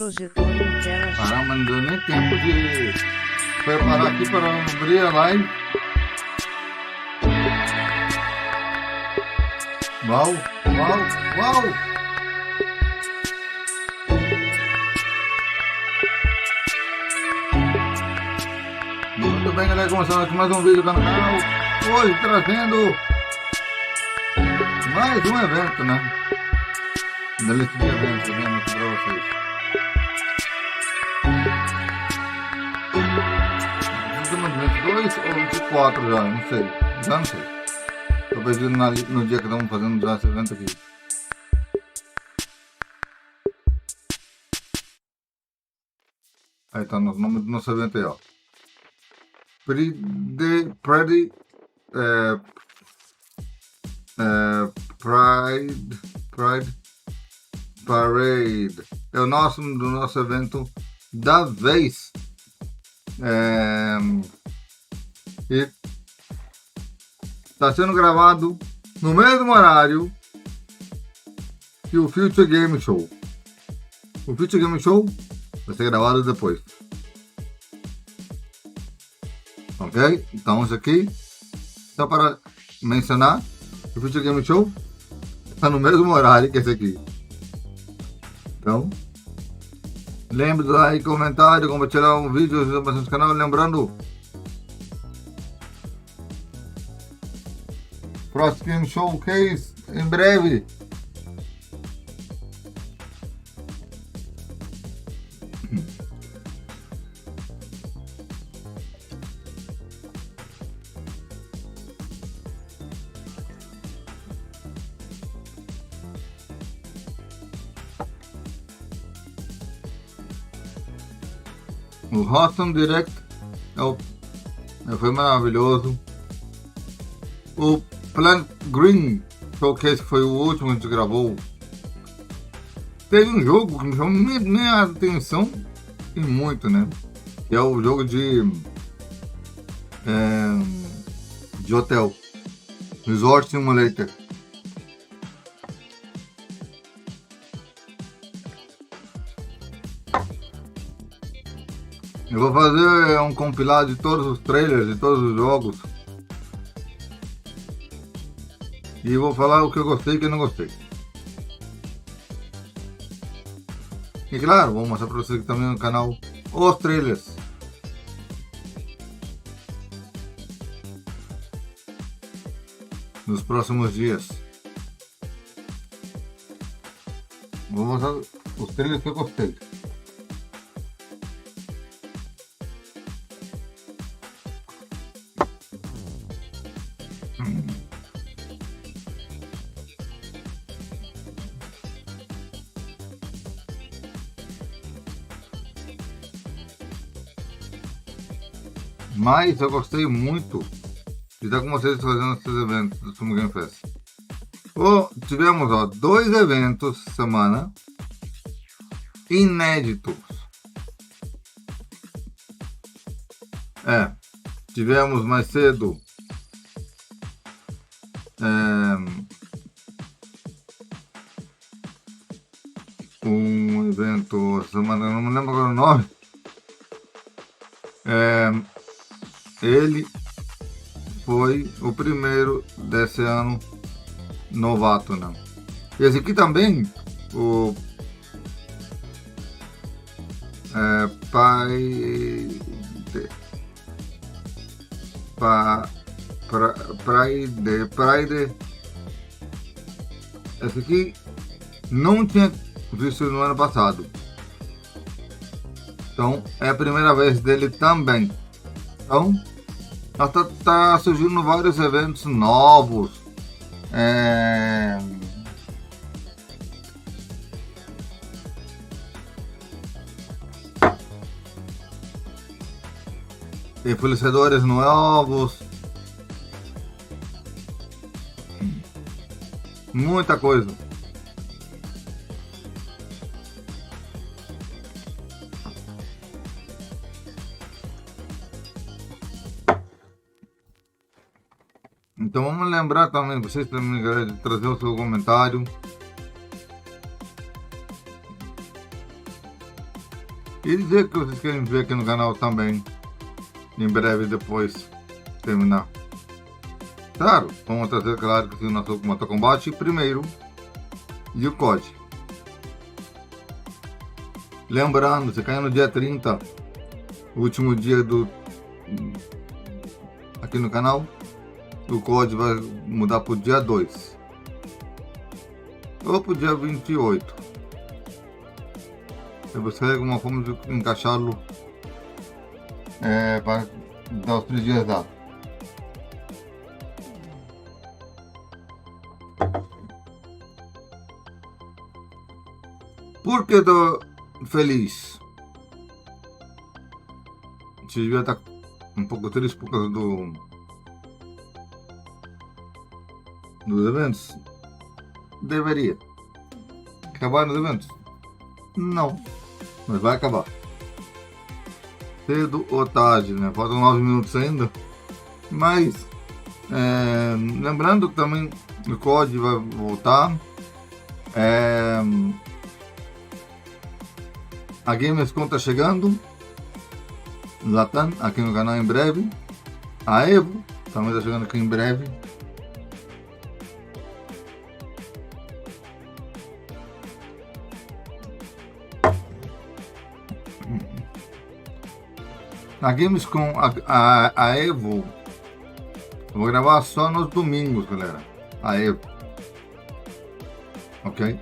projetor em tela. Caramba, não deu nem tempo de preparar aqui para abrir a live. Uau, uau, uau! Muito bem, galera, começando aqui mais um vídeo no canal. Hoje trazendo mais um evento, né? Da lista de eventos, eu venho aqui para vocês. Dois ou 24 já, não sei. Já não sei. Tô perdido no dia que estamos fazendo já esse evento aqui. Aí tá o nome do nosso evento aí, ó. Pride Parade. É o do nosso evento da vez. E está sendo gravado no mesmo horário que o Future Game Show. O Future Game Show vai ser gravado depois. Ok? Então isso aqui, só para mencionar, o Future Game Show está no mesmo horário que esse aqui. Então, lembre de like, comentário, compartilhar um vídeo, ajuda bastante o canal. Lembrando, próximo Game Showcase em breve. O Houston Direct foi maravilhoso. O Planet Green Showcase, que foi o último que a gente gravou, teve um jogo que me chamou minha atenção e muito, né? Que é o jogo de hotel, Resort Simulator. Eu vou fazer um compilado de todos os trailers de todos os jogos. E vou falar o que eu gostei e o que eu não gostei. E claro, vou mostrar para vocês aqui também no canal os trailers. Nos próximos dias. Vou mostrar os trailers que eu gostei. Mas eu gostei muito de estar com vocês fazendo esses eventos do Sumo Game Fest. Tivemos dois eventos semana inéditos. Tivemos mais cedo um evento semana, não me lembro agora o nome. Ele foi o primeiro desse ano novato, né? Esse aqui também, o Pride. Esse aqui não tinha visto no ano passado. Então é a primeira vez dele também. Então tá surgindo vários eventos novos. Influenciadores novos. Muita coisa. Então vamos lembrar também, vocês também, galera, de trazer o seu comentário. E dizer que vocês querem ver aqui no canal também, em breve depois terminar. Claro, vamos trazer, claro, que o nosso motocombate primeiro e o COD. Lembrando, se cair no dia 30, o último dia do aqui no canal, o COD vai mudar para o dia 2 ou para o dia 28. Eu buscarei alguma forma de encaixá-lo para dar os 3 dias lá. Por que eu tô feliz? Você devia estar um pouco triste por causa dos eventos? Deveria. Acabar nos eventos? Não. Mas vai acabar. Cedo ou tarde, né? Faltam 9 minutos ainda. Mas, lembrando que também o COD vai voltar. A Gamescom tá chegando. Latam, aqui no canal em breve. A Evo também tá chegando aqui em breve. Na Gamescom, a Evo, eu vou gravar só nos domingos, galera. A Evo. Ok?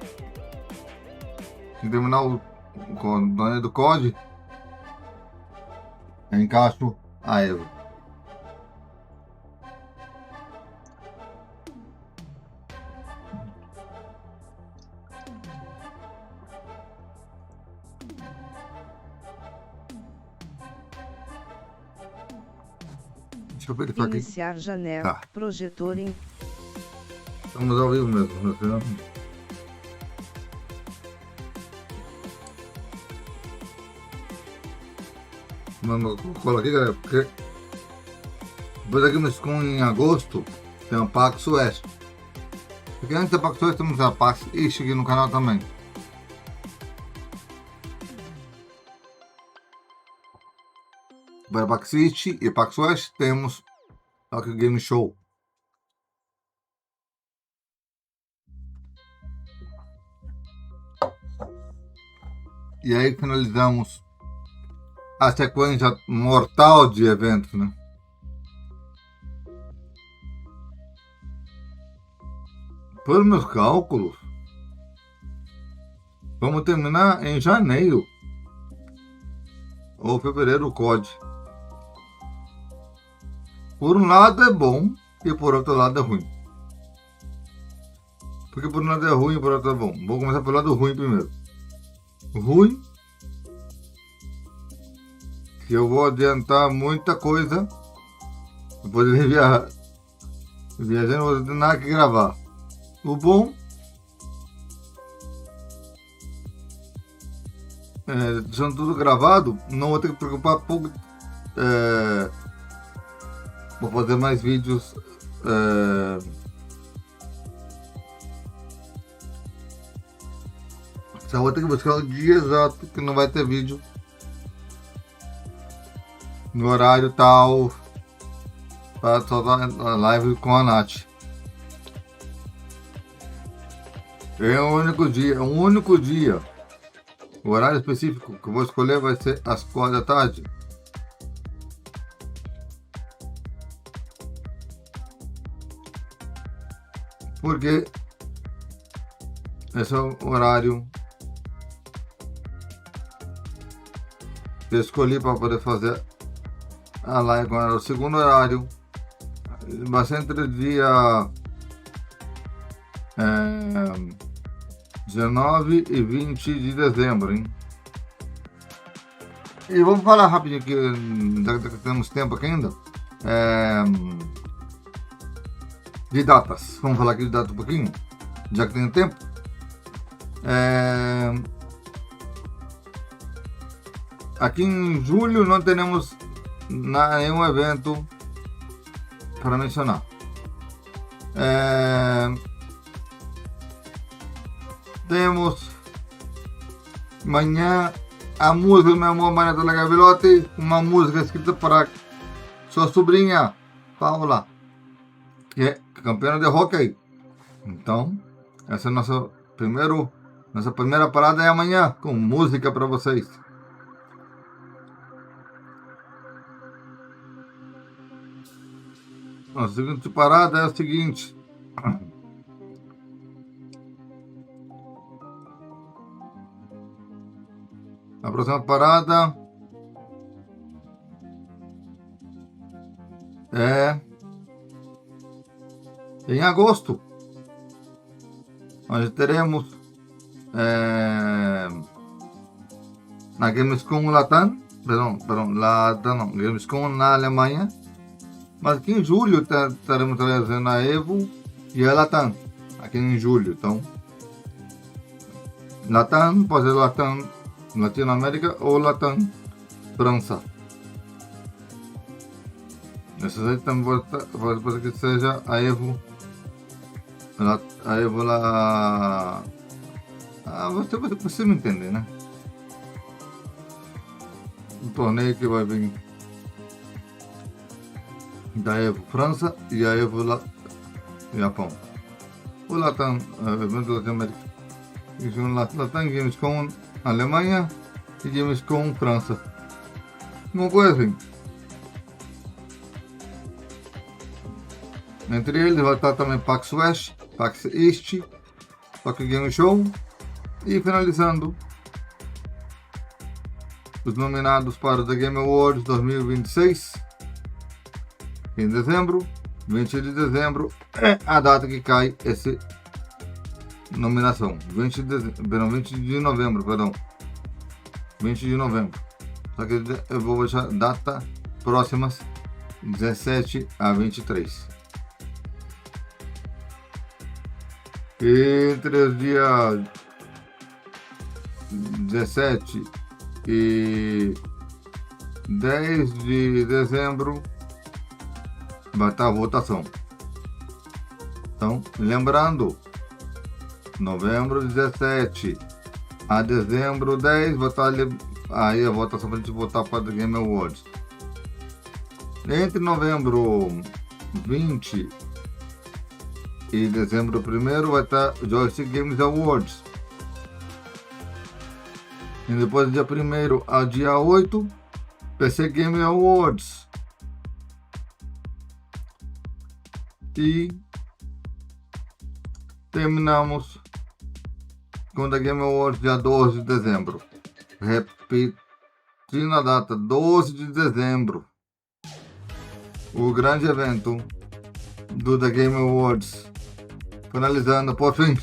Se terminar o torneio do COD, eu encaixo a Evo. Deixa eu ver isso aqui. Iniciar janela, Tá. projetor em Estamos ao vivo mesmo, né? Vamos colocar aqui, galera, porque depois da Gamescom em agosto tem o PAX Oeste. Porque antes da PAX Oeste temos a PAX East aqui no canal também. Para a PAX East e PAX West temos o Game Show. E aí finalizamos a sequência mortal de eventos, né? Pelos meus cálculos, vamos terminar em janeiro ou fevereiro o COD. Por um lado é bom e por outro lado é ruim. Porque por um lado é ruim e por outro é bom. Vou começar pelo lado ruim primeiro. Ruim, que eu vou adiantar muita coisa. Eu poderia viajar, não vou ter nada que gravar. O bom são tudo gravado, não vou ter que preocupar pouco. Vou fazer mais vídeos. Só vou ter que buscar o dia exato que não vai ter vídeo no horário tal para soltar a live com a Nath. É um único dia. O horário específico que eu vou escolher vai ser às 4 da tarde. Porque esse é o horário que eu escolhi para poder fazer a live com ela. O segundo horário vai ser entre o dia 19 e 20 de dezembro, hein? E vamos falar rapidinho aqui, já que temos tempo aqui ainda, de datas. Vamos falar aqui de data um pouquinho, já que tem tempo. Aqui em julho não teremos nenhum evento para mencionar. Temos amanhã a música do meu amor Maria Gavilotti, uma música escrita para sua sobrinha, Paula, que é campeã de hóquei. Então, essa é nossa primeira parada é amanhã, com música para vocês. A seguinte parada é a seguinte. A próxima parada é em agosto, onde teremos na Gamescom Latam, Gamescom na Alemanha, mas aqui em julho estaremos trazendo a Evo e a Latam, aqui em julho. Então, Latam pode ser Latam Latinoamérica ou Latam França. Essas aí também pode que seja a Evo. A Evo lá. Você me entende, né? O torneio que vai vir da Evo França e a Evo Japão. O Latam, evento Latinoamérica. Latam Gamescom Alemanha e Gamescom França. Uma coisa assim. Entre eles vai estar também PAX West, PAX East, PAX Game Show e finalizando os nominados para o The Game Awards 2026 em dezembro. 20 de dezembro é a data que cai essa nominação. 20 de novembro, perdão. 20 de novembro. Só que eu vou deixar data próximas 17 a 23. Entre os dias 17 e 10 de dezembro vai estar a votação. Então, lembrando, novembro 17 a dezembro 10 vai estar aí a votação para a gente votar para o Game Awards. Entre novembro 20 e dezembro 1º vai estar o Joystick Games Awards. E depois do dia 1º ao dia 8, PC Game Awards. E terminamos com a Game Awards dia 12 de dezembro. Repetindo a data, 12 de dezembro. O grande evento do The Game Awards. Finalizando, por fim,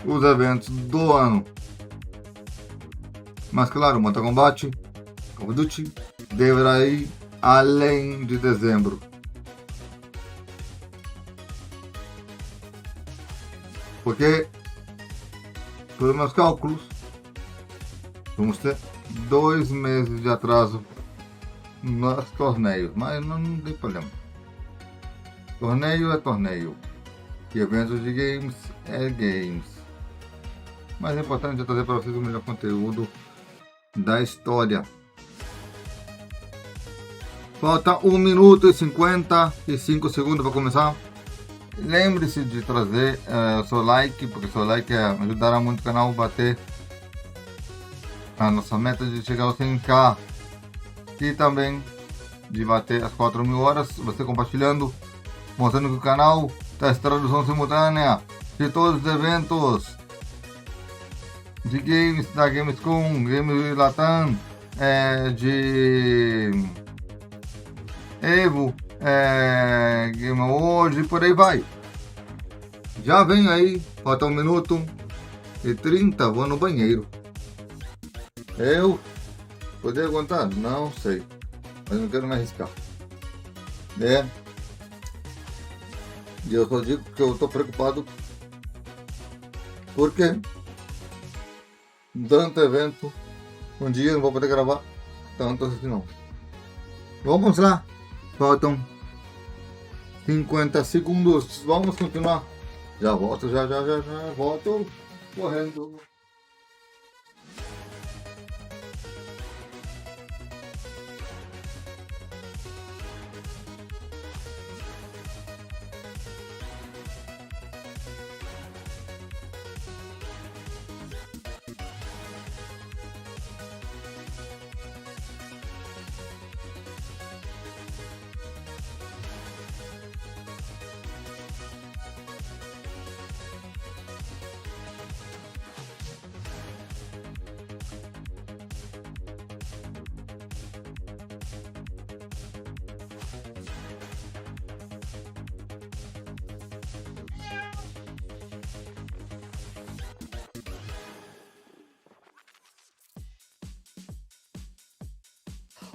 os eventos do ano. Mas claro, Mortal Kombat, Call of Duty, deverá ir além de dezembro. Porque, pelos meus cálculos, vamos ter 2 meses de atraso nos torneios, mas não tem problema. Torneio é torneio, e eventos de games é games. Mas é importante trazer para vocês o melhor conteúdo da história. Falta 1 minuto e 55 segundos para começar. Lembre-se de trazer seu like, porque seu like ajudará muito o canal a bater a nossa meta de chegar aos 100k. E também de bater as 4.000 horas, você compartilhando, mostrando que o canal está em tradução simultânea de todos os eventos de games da Gamescom, Games Latam, de Evo, Game Awards e por aí vai. Já vem aí, falta 1 minuto e 30, vou no banheiro. Eu poder aguentar? Não sei, mas não quero me arriscar. E eu só digo que eu estou preocupado porque tanto evento, um dia não vou poder gravar tanto assim não. Vamos lá, faltam 50 segundos, vamos continuar. Já volto, já volto correndo.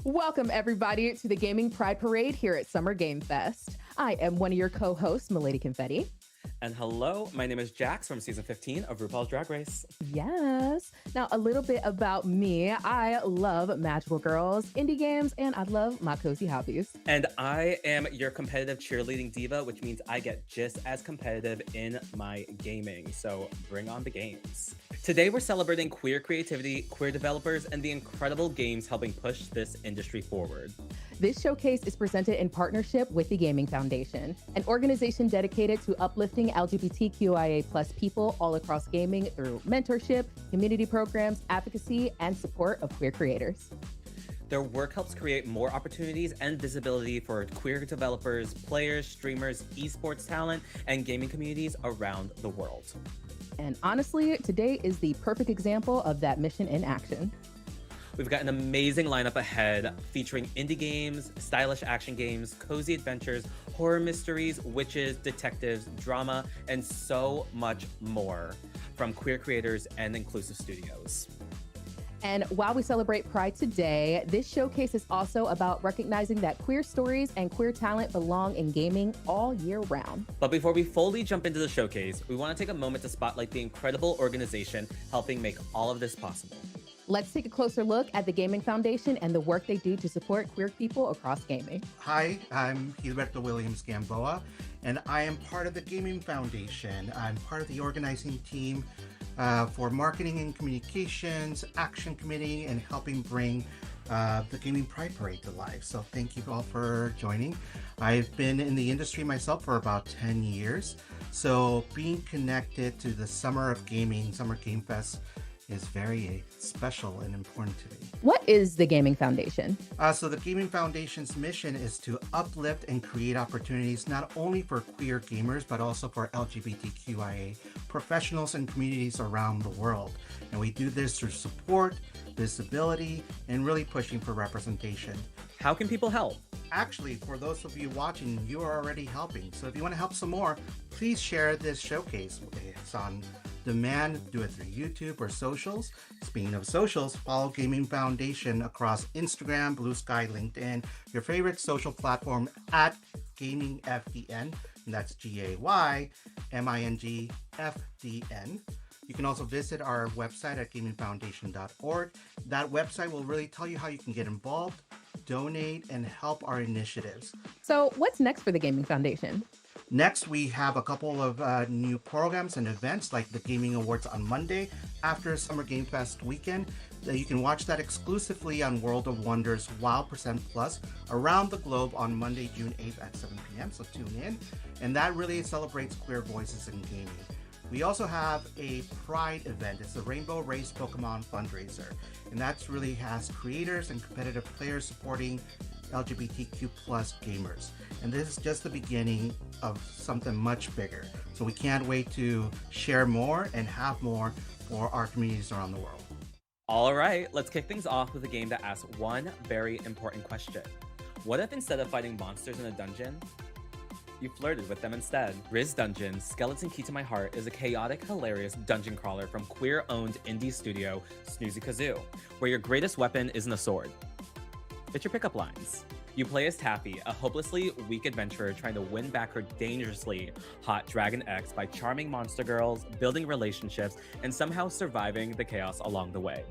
Welcome, everybody, to the Gaming Pride Parade here at Summer Game Fest. I am one of your co-hosts, Milady Confetti. And hello, my name is Jax from season 15 of RuPaul's Drag Race. Yes. Now, a little bit about me. I love magical girls, indie games, and I love my cozy hobbies. And I am your competitive cheerleading diva, which means I get just as competitive in my gaming. So bring on the games. Today, we're celebrating queer creativity, queer developers, and the incredible games helping push this industry forward. This showcase is presented in partnership with the Gayming Foundation, an organization dedicated to uplifting LGBTQIA+ people all across gaming through mentorship, community programs, advocacy, and support of queer creators. Their work helps create more opportunities and visibility for queer developers, players, streamers, esports talent, and gaming communities around the world. And honestly, today is the perfect example of that mission in action. We've got an amazing lineup ahead featuring indie games, stylish action games, cozy adventures, horror mysteries, witches, detectives, drama, and so much more from queer creators and inclusive studios. And while we celebrate Pride today, this showcase is also about recognizing that queer stories and queer talent belong in gaming all year round. But before we fully jump into the showcase, we want to take a moment to spotlight the incredible organization helping make all of this possible. Let's take a closer look at the Gaming Foundation and the work they do to support queer people across gaming. Hi, I'm Gilberto Williams Gamboa, and I am part of the Gaming Foundation. I'm part of the organizing team for marketing and communications, action committee, and helping bring the Gaming Pride Parade to life. So thank you all for joining. I've been in the industry myself for about 10 years. So being connected to the Summer of Gaming, Summer Game Fest, is very special and important to me. What is the Gaming Foundation? So the Gaming Foundation's mission is to uplift and create opportunities not only for queer gamers, but also for LGBTQIA professionals and communities around the world. And we do this through support, visibility, and really pushing for representation. How can people help? Actually, for those of you watching, you are already helping. So if you want to help some more, please share this showcase. It's on demand, do it through YouTube or socials. Speaking of socials, follow Gaming Foundation across Instagram, Blue Sky, LinkedIn, your favorite social platform at GaymingFDN, and that's GAYMINGFDN. You can also visit our website at gamingfoundation.org. That website will really tell you how you can get involved, donate, and help our initiatives. So what's next for the Gaming Foundation? Next, we have a couple of new programs and events like the Gaming Awards on Monday after Summer Game Fest weekend. You can watch that exclusively on World of Wonders WoW Percent Plus around the globe on Monday, June 8th at 7 p.m. So tune in. And that really celebrates queer voices in gaming. We also have a Pride event. It's the Rainbow Race Pokemon fundraiser. And that really has creators and competitive players supporting LGBTQ+ gamers. And this is just the beginning of something much bigger. So we can't wait to share more and have more for our communities around the world. All right, let's kick things off with a game that asks one very important question. What if instead of fighting monsters in a dungeon, you flirted with them instead? Riz Dungeon, Skeleton Key to My Heart is a chaotic, hilarious dungeon crawler from queer-owned indie studio Snoozy Kazoo, where your greatest weapon isn't a sword. It's your pickup lines. You play as Taffy, a hopelessly weak adventurer trying to win back her dangerously hot Dragon X by charming monster girls, building relationships, and somehow surviving the chaos along the way.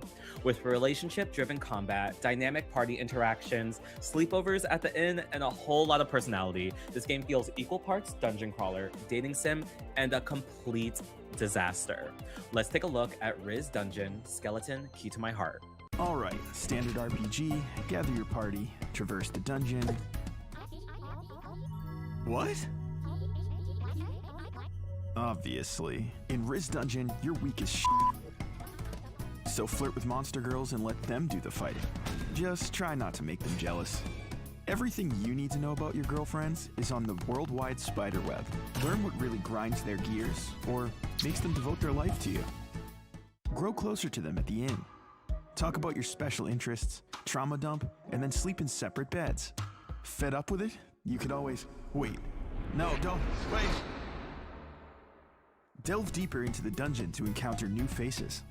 With relationship-driven combat, dynamic party interactions, sleepovers at the inn, and a whole lot of personality, this game feels equal parts dungeon crawler, dating sim, and a complete disaster. Let's take a look at Riz Dungeon, Skeleton Key to My Heart. Alright, standard RPG, gather your party, traverse the dungeon. What? Obviously. In Riz Dungeon, you're weak as shit. So flirt with monster girls and let them do the fighting. Just try not to make them jealous. Everything you need to know about your girlfriends is on the worldwide spider web. Learn what really grinds their gears, or makes them devote their life to you. Grow closer to them at the inn. Talk about your special interests, trauma dump, and then sleep in separate beds. Fed up with it? You could always... Wait. No, don't. Wait! Delve deeper into the dungeon to encounter new faces.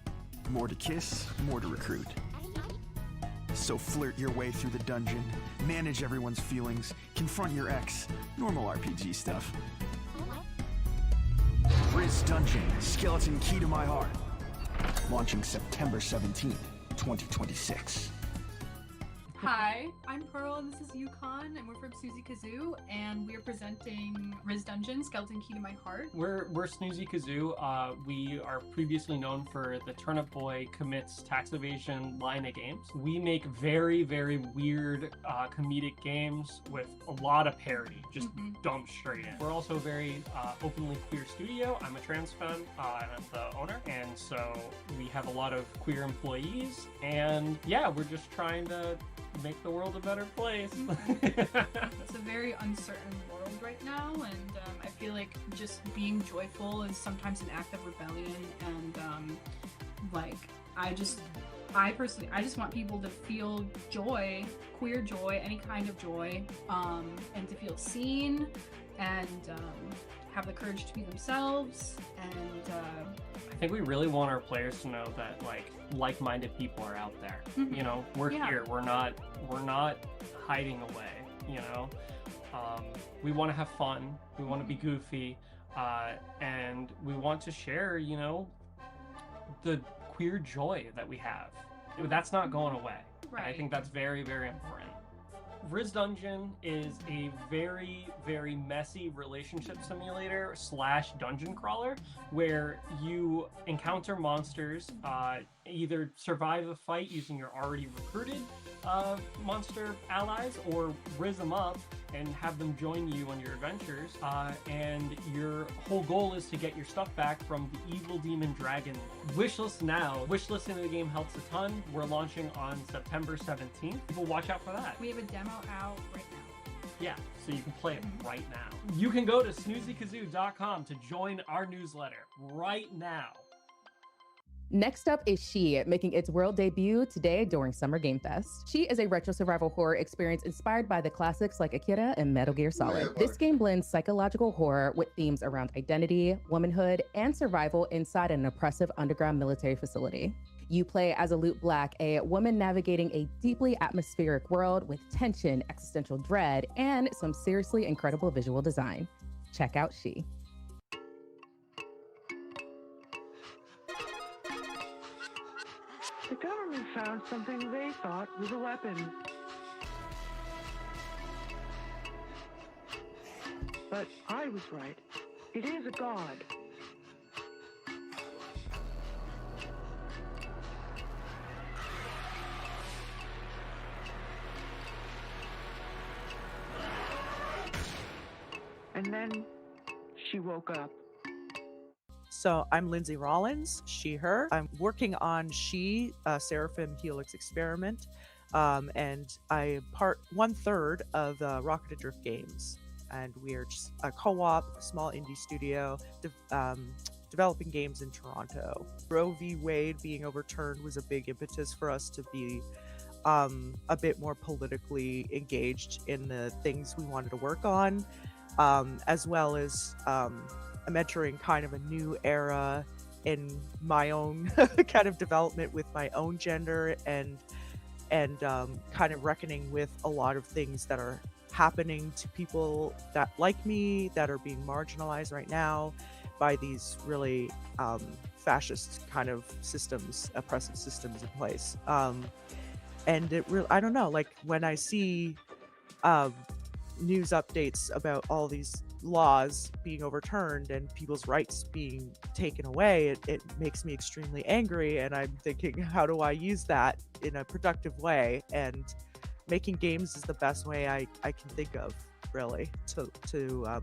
More to kiss, more to recruit. So flirt your way through the dungeon, manage everyone's feelings, confront your ex, normal RPG stuff. Riz Dungeon, Skeleton Key to My Heart. Launching September 17th, 2026. Hi, I'm Pearl and this is Yukon, and we're from Suzy Kazoo, and we are presenting Riz Dungeon, Skeleton Key to My Heart. We're Snoozy Kazoo. We are previously known for the Turnip Boy Commits Tax Evasion line of games. We make very, very weird comedic games with a lot of parody, just dumped straight in. We're also a very openly queer studio. I'm a trans femme, and I'm the owner, and so we have a lot of queer employees, and yeah, we're just trying to make the world a better place. It's a very uncertain world right now, and I feel like just being joyful is sometimes an act of rebellion, and I personally just want people to feel joy, queer joy, any kind of joy, and to feel seen, and have the courage to be themselves, and I think we really want our players to know that like-minded people are out there. You know, we're here. We're not hiding away. You know, we want to have fun. We want to be goofy, and we want to share. You know, the queer joy that we have. That's not going away. Right. I think that's very, very important. Riz Dungeon is a very, very messy relationship simulator / dungeon crawler where you encounter monsters, either survive a fight using your already recruited monster allies, or riz them up and have them join you on your adventures. And your whole goal is to get your stuff back from the evil demon dragon. Wishlist now. Wishlisting the game helps a ton. We're launching on September 17th. People watch out for that. we have a demo out right now. Yeah, so you can play it right now. You can go to snoozykazoo.com to join our newsletter right now. Next up is She, making its world debut today during Summer Game Fest. She is a retro survival horror experience inspired by the classics like Akira and Metal Gear Solid. This game blends psychological horror with themes around identity, womanhood, and survival inside an oppressive underground military facility. You play as a Loot Black, a woman navigating a deeply atmospheric world with tension, existential dread, and some seriously incredible visual design. Check out She. The government found something they thought was a weapon. But I was right. It is a god. And then she woke up. So I'm Lindsay Rollins, she, her. I'm working on She, Seraphim Helix Experiment, and I am one-third of Rocket and Drift Games. And we're just a co-op, small indie studio, developing games in Toronto. Roe v. Wade being overturned was a big impetus for us to be a bit more politically engaged in the things we wanted to work on, as well as I'm entering kind of a new era in my own kind of development with my own gender, and kind of reckoning with a lot of things that are happening to people that like me, that are being marginalized right now by these really fascist kind of systems, oppressive systems in place. And it really, I don't know, like when I see news updates about all these laws being overturned and people's rights being taken away, it makes me extremely angry, and I'm thinking, how do I use that in a productive way? And making games is the best way I can think of, really, to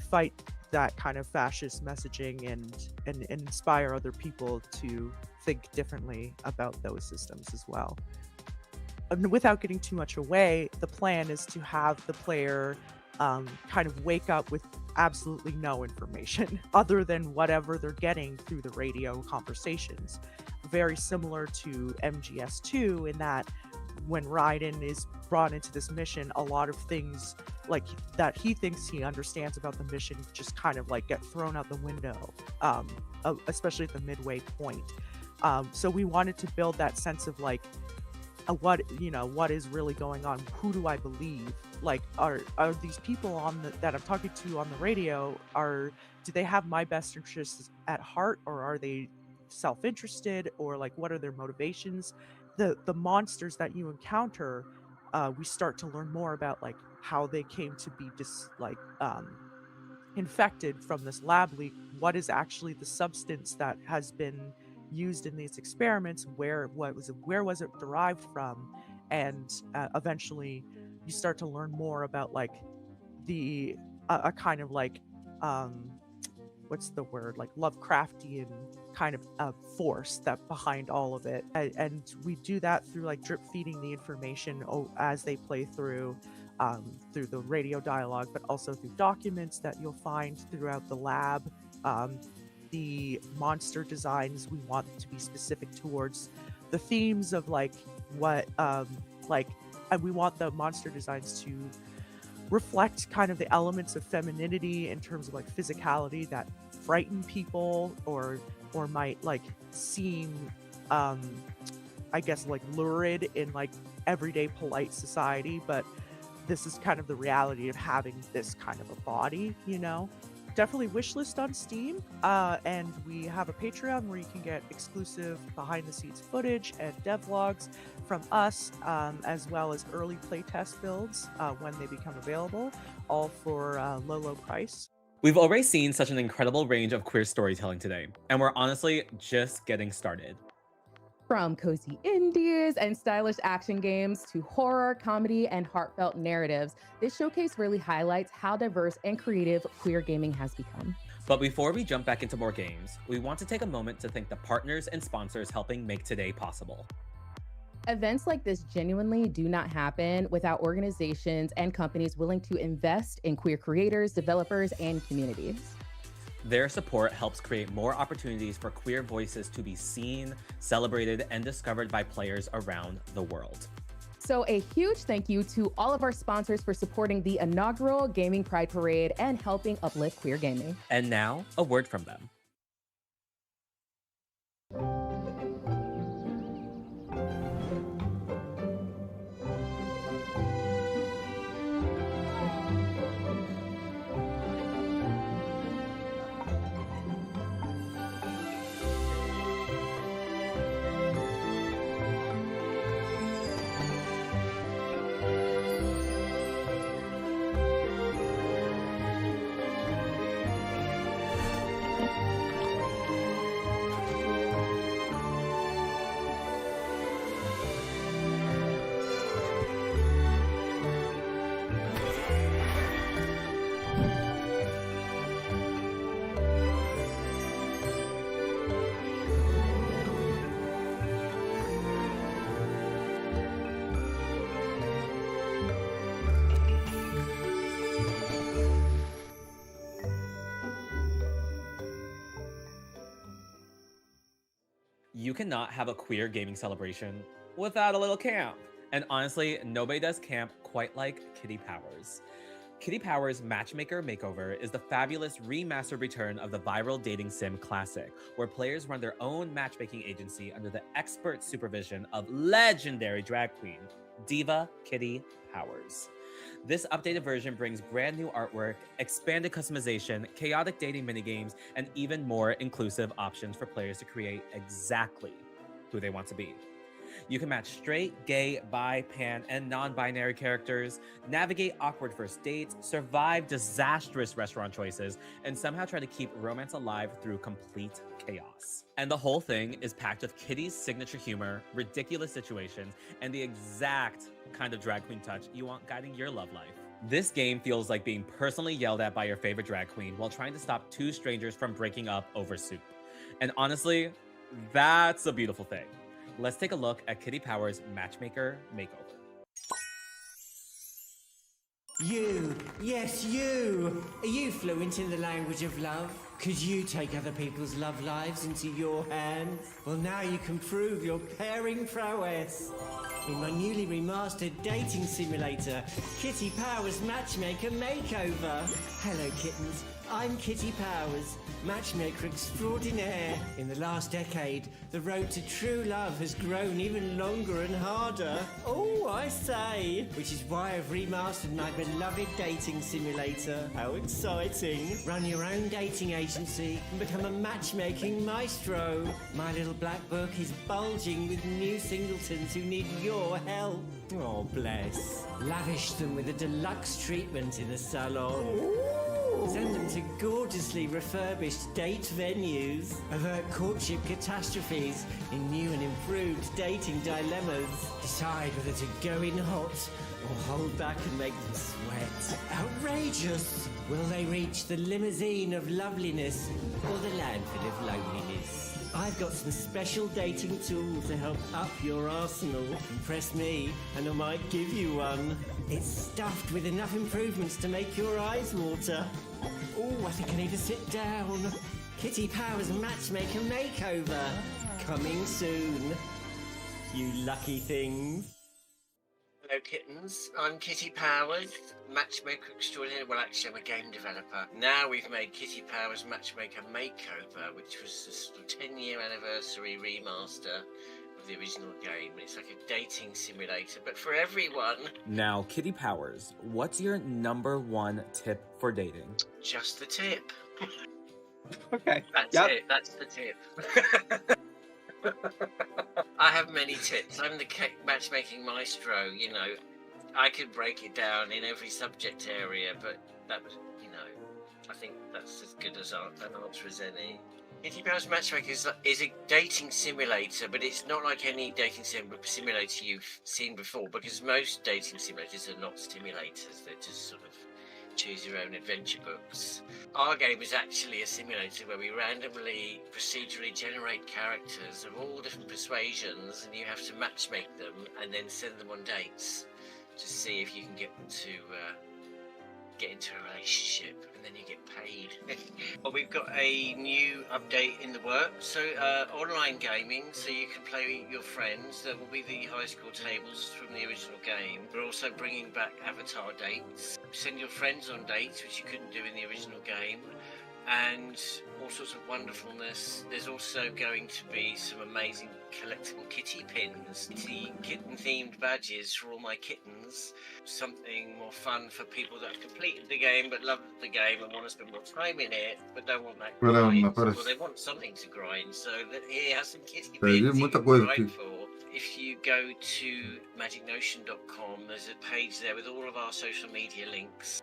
fight that kind of fascist messaging and inspire other people to think differently about those systems as well. And without getting too much away, the plan is to have the player kind of wake up with absolutely no information other than whatever they're getting through the radio conversations. Very similar to MGS2 in that when Raiden is brought into this mission, a lot of things like that he thinks he understands about the mission just kind of like get thrown out the window, especially at the midway point. So we wanted to build that sense of like what is really going on? Who do I believe? Like, are these people that I'm talking to on the radio, do they have my best interests at heart, or are they self-interested, or like what are their motivations? The monsters that you encounter, we start to learn more about like how they came to be infected from this lab leak. What is actually the substance that has been used in these experiments? Where was it derived from? And eventually you start to learn more about like the a kind of like what's the word, like Lovecraftian kind of force that behind all of it. And we do that through like drip feeding the information as they play through the radio dialogue, but also through documents that you'll find throughout the lab. The monster designs, we want to be specific towards the themes of like what and we want the monster designs to reflect kind of the elements of femininity in terms of like physicality that frighten people or might like seem I guess like lurid in like everyday polite society, but this is kind of the reality of having this kind of a body, Definitely wishlist on Steam, and we have a Patreon where you can get exclusive behind-the-scenes footage and devlogs from us, as well as early playtest builds when they become available, all for low price. We've already seen such an incredible range of queer storytelling today, and we're honestly just getting started. From cozy indies and stylish action games to horror, comedy, and heartfelt narratives, this showcase really highlights how diverse and creative queer gaming has become. But before we jump back into more games, we want to take a moment to thank the partners and sponsors helping make today possible. Events like this genuinely do not happen without organizations and companies willing to invest in queer creators, developers, and communities. Their support helps create more opportunities for queer voices to be seen, celebrated, and discovered by players around the world. So a huge thank you to all of our sponsors for supporting the inaugural Gaming Pride Parade and helping uplift queer gaming. And now, a word from them. You cannot have a queer gaming celebration without a little camp. And honestly, nobody does camp quite like Kitty Powers. Kitty Powers' Matchmaker Makeover is the fabulous remastered return of the viral dating sim classic, where players run their own matchmaking agency under the expert supervision of legendary drag queen, Diva Kitty Powers. This updated version brings brand new artwork, expanded customization, chaotic dating minigames, and even more inclusive options for players to create exactly who they want to be. You can match straight, gay, bi, pan, and non-binary characters, navigate awkward first dates, survive disastrous restaurant choices, and somehow try to keep romance alive through complete chaos. And the whole thing is packed with Kitty's signature humor, ridiculous situations, and the exact kind of drag queen touch you want guiding your love life. This game feels like being personally yelled at by your favorite drag queen while trying to stop two strangers from breaking up over soup. And honestly, that's a beautiful thing. Let's take a look at Kitty Powers' Matchmaker Makeover. You, yes you! Are you fluent in the language of love? Could you take other people's love lives into your hands? Well, now you can prove your pairing prowess. In my newly remastered dating simulator, Kitty Powers Matchmaker Makeover. Hello, kittens. I'm Kitty Powers, matchmaker extraordinaire. In the last decade, the road to true love has grown even longer and harder. Oh, I say! Which is why I've remastered my beloved dating simulator. How exciting! Run your own dating agency and become a matchmaking maestro. My little black book is bulging with new singletons who need your help. Oh, bless. Lavish them with a deluxe treatment in a salon. Send them to gorgeously refurbished date venues. Avert courtship catastrophes in new and improved dating dilemmas. Decide whether to go in hot or hold back and make them sweat. Outrageous! Will they reach the limousine of loveliness or the landfall of loneliness? I've got some special dating tools to help up your arsenal. Impress me, and I might give you one. It's stuffed with enough improvements to make your eyes water. Oh, I think I need to sit down. Kitty Powers Matchmaker Makeover. Coming soon. You lucky things. Hello kittens, I'm Kitty Powers, matchmaker extraordinary. Well, actually I'm a game developer. Now we've made Kitty Powers Matchmaker Makeover, which was the sort of 10-year anniversary remaster of the original game. It's like a dating simulator, but for everyone. Now, Kitty Powers, what's your #1 tip for dating? Just the tip. Okay. That's it, that's the tip. I have many tips. I'm the matchmaking maestro, you know. I could break it down in every subject area, but that was, you know, I think that's as good as an answer as any. Kitty Powers Matchmaker is a dating simulator, but it's not like any dating simulator you've seen before, because most dating simulators are not simulators. They're just sort of choose your own adventure books. Our game is actually a simulator where we randomly, procedurally generate characters of all different persuasions, and you have to matchmake them and then send them on dates to see if you can get them to get into a relationship, and then you get paid. Well, we've got a new update in the works, so online gaming, so you can play with your friends. There will be the high score tables from the original game. We're also bringing back avatar dates. Send your friends on dates, which you couldn't do in the original game, and all sorts of wonderfulness. There's also going to be some amazing collectible kitty pins, kitten-themed badges for all my kittens. Something more fun for people that have completed the game but love the game and want to spend more time in it, but don't want that grind. Well, they want something to grind, so here are some kitty pins you can grind for. If you go to magicnotion.com, there's a page there with all of our social media links,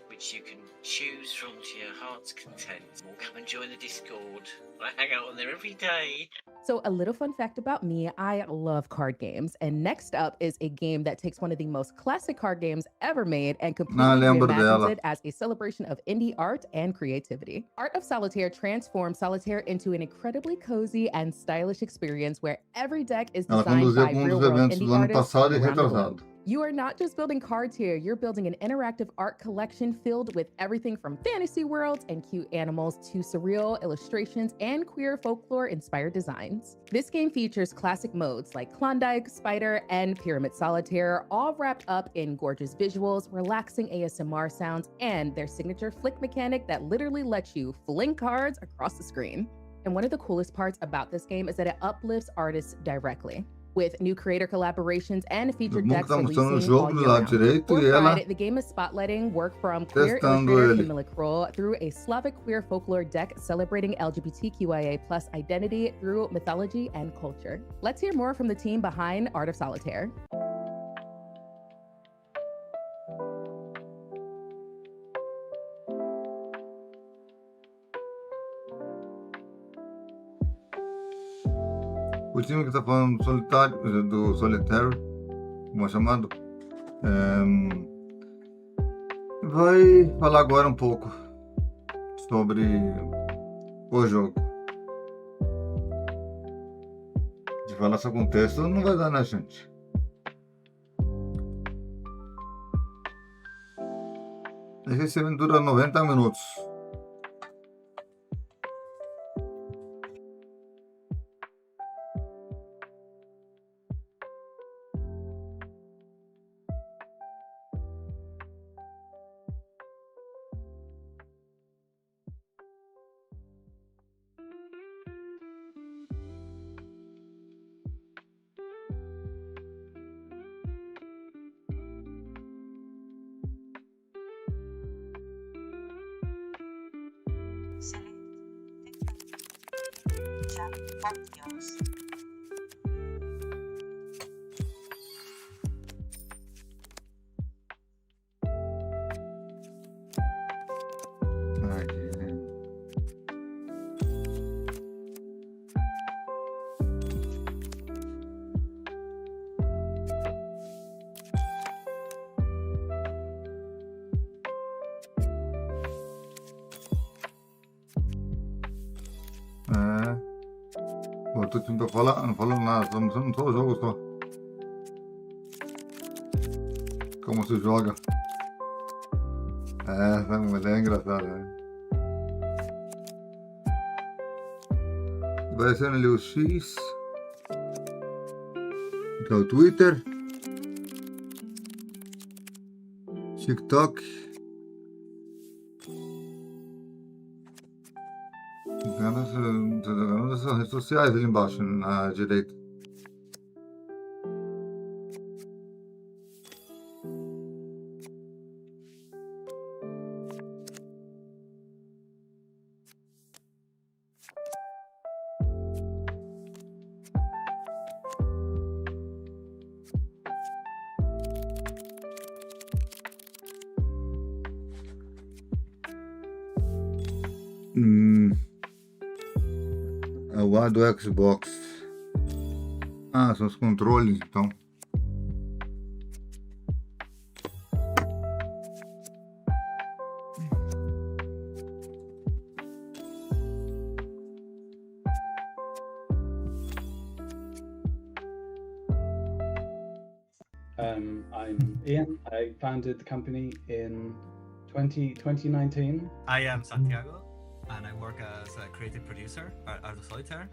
which you can choose from to your heart's content. Or come and join the Discord. I hang out on there every day. So a little fun fact about me, I love card games. And next up is a game that takes one of the most classic card games ever made and completely reimagines it as a celebration of indie art and creativity. Art of Solitaire transforms Solitaire into an incredibly cozy and stylish experience where every deck is designed by real-world indie artists around the globe. You are not just building cards here, you're building an interactive art collection filled with everything from fantasy worlds and cute animals to surreal illustrations and queer folklore-inspired designs. This game features classic modes like Klondike, Spider, and Pyramid Solitaire, all wrapped up in gorgeous visuals, relaxing ASMR sounds, and their signature flick mechanic that literally lets you fling cards across the screen. And one of the coolest parts about this game is that it uplifts artists directly, with new creator collaborations and featured decks releasing all year round. For Pride, the game is spotlighting work from queer illustrator Camilla Kroll through a Slavic queer folklore deck celebrating LGBTQIA+ identity through mythology and culture. Let's hear more from the team behind Art of Solitaire. O time que tá falando do Solitário, como é chamado, vai falar agora um pouco sobre o jogo. De falar só com texto não vai dar, né, gente? Esse evento dura 90 minutos. Aqui, né? Pô, tô tentando falar, não falando nada, tô mostrando só o jogo só. Como se joga. Essa mulher é engraçada, né? Vai ser ali o X, que é o Twitter, TikTok, essas redes sociais ali embaixo, na direita. É o A do Xbox. Ah, são os controles, então. I'm Ian. I founded the company in 2019. I am Santiago, and I work as a creative producer at the Solitaire.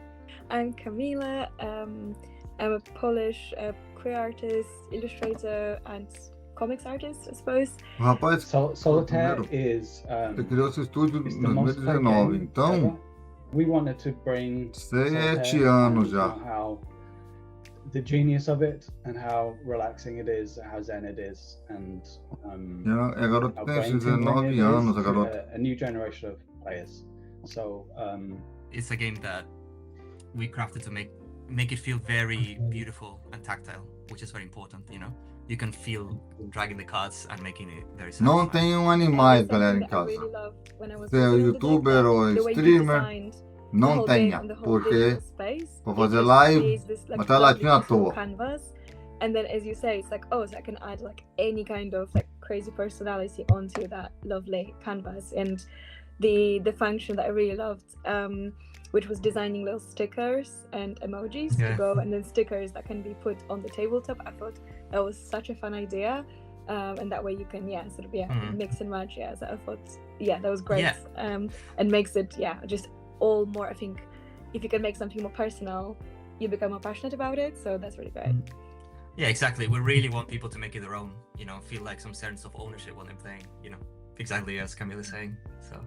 I'm Camila. I'm a Polish queer artist, illustrator, and comics artist, I suppose. O rapaz, Solitaire is ele criou esse estúdio it's em the most played 2019, game então ever. We wanted to bring 7 anos já. how the genius of it and how relaxing it is, how zen it is, and A garota how tem brain tingling it 19 anos, a is to garota. a new generation of players. So It's a game that we crafted to make it feel very beautiful and tactile, which is very important, you know? You can feel dragging the cards and making it very Não satisfying. tenham animais, galera, em I casa. really love when I was Se é working on the youtuber deck, ou the way you streamer, designed the não whole game tenha, and the whole porque digital space, vou it fazer just live, creates this, like, mas tá lovely, latindo à beautiful toa. canvas. And then, as you say, it's like, oh, so I can add like any kind of like crazy personality onto that lovely canvas. And the function that I really loved, which was designing little stickers and emojis to go, and then stickers that can be put on the tabletop. I thought that was such a fun idea. And that way you can mix and match. So I thought that was great. And makes it just all more, I think if you can make something more personal, you become more passionate about it, so that's really great. Yeah, exactly. We really want people to make it their own, you know, feel like some sense of ownership when they're playing, you know, exactly as Camila is saying. So